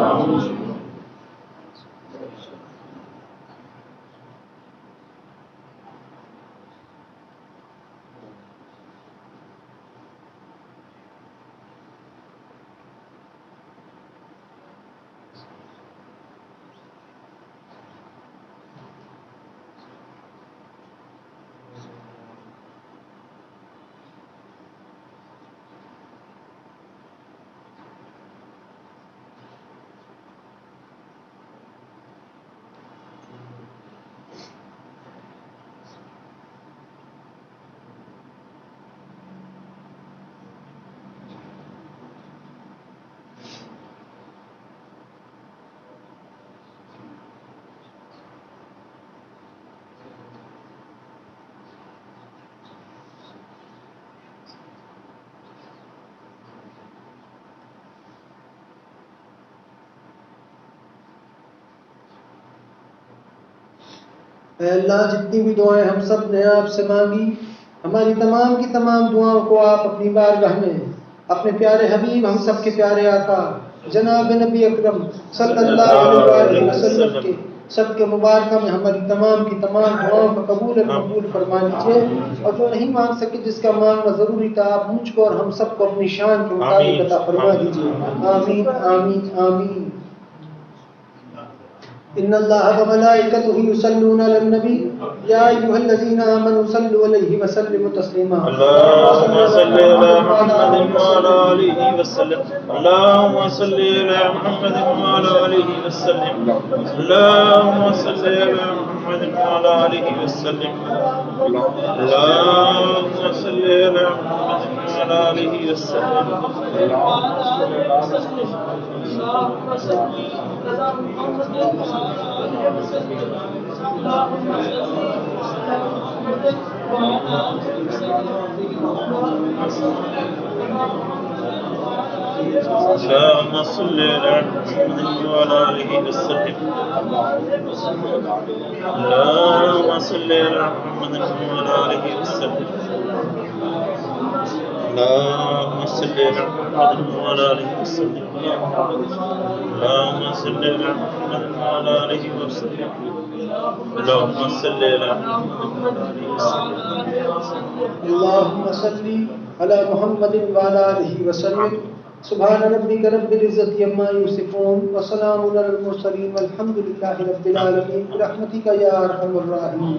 اے اللہ جتنی بھی دعائیں ہم سب نے آپ سے مانگی ہماری تمام کی تمام دعاؤں کو آپ اپنی بارگاہ میں اپنے پیارے حبیب ہم سب کے پیارے آقا جناب نبی اکرم صلی اللہ علیہ وسلم کے سب کے مبارکہ میں ہماری تمام کی تمام دعاؤں کو قبول اور مقبول فرما لیجیے. اور جو نہیں مانگ سکے جس کا مانگنا ضروری تھا آپ مجھ کو اور ہم سب کو اپنی شان کے مطابق عطا فرما دیجیے. آمین آمین آمین. ان اللہ وملائکتہ یصلون علی النبی یا ایھا الذین آمنوا صلوا علیہ وسلموا تسلیما. اللهم صل على محمد وعلى آله وسلم. اللهم صل على محمد وعلى آله وسلم. اللهم صل على محمد وعلى آله وسلم. اللهم صل على محمد وعلى آله وسلم. اللهم اللهم صل على محمد وعلى آله وسلم. اللهم صل على محمد وعلى آله وسلم. اللهم صل على محمد وعلى آله وسلم. اللهم صل على محمد وعلى آله وسلم. اللهم صل على محمد وعلى آله وسلم. اللهم صل على محمد وعلى آله وسلم. سبحان ربك رب العزة عما يصفون وسلام على المرسلين والحمد لله رب العالمين برحمتك يا أرحم الراحمين.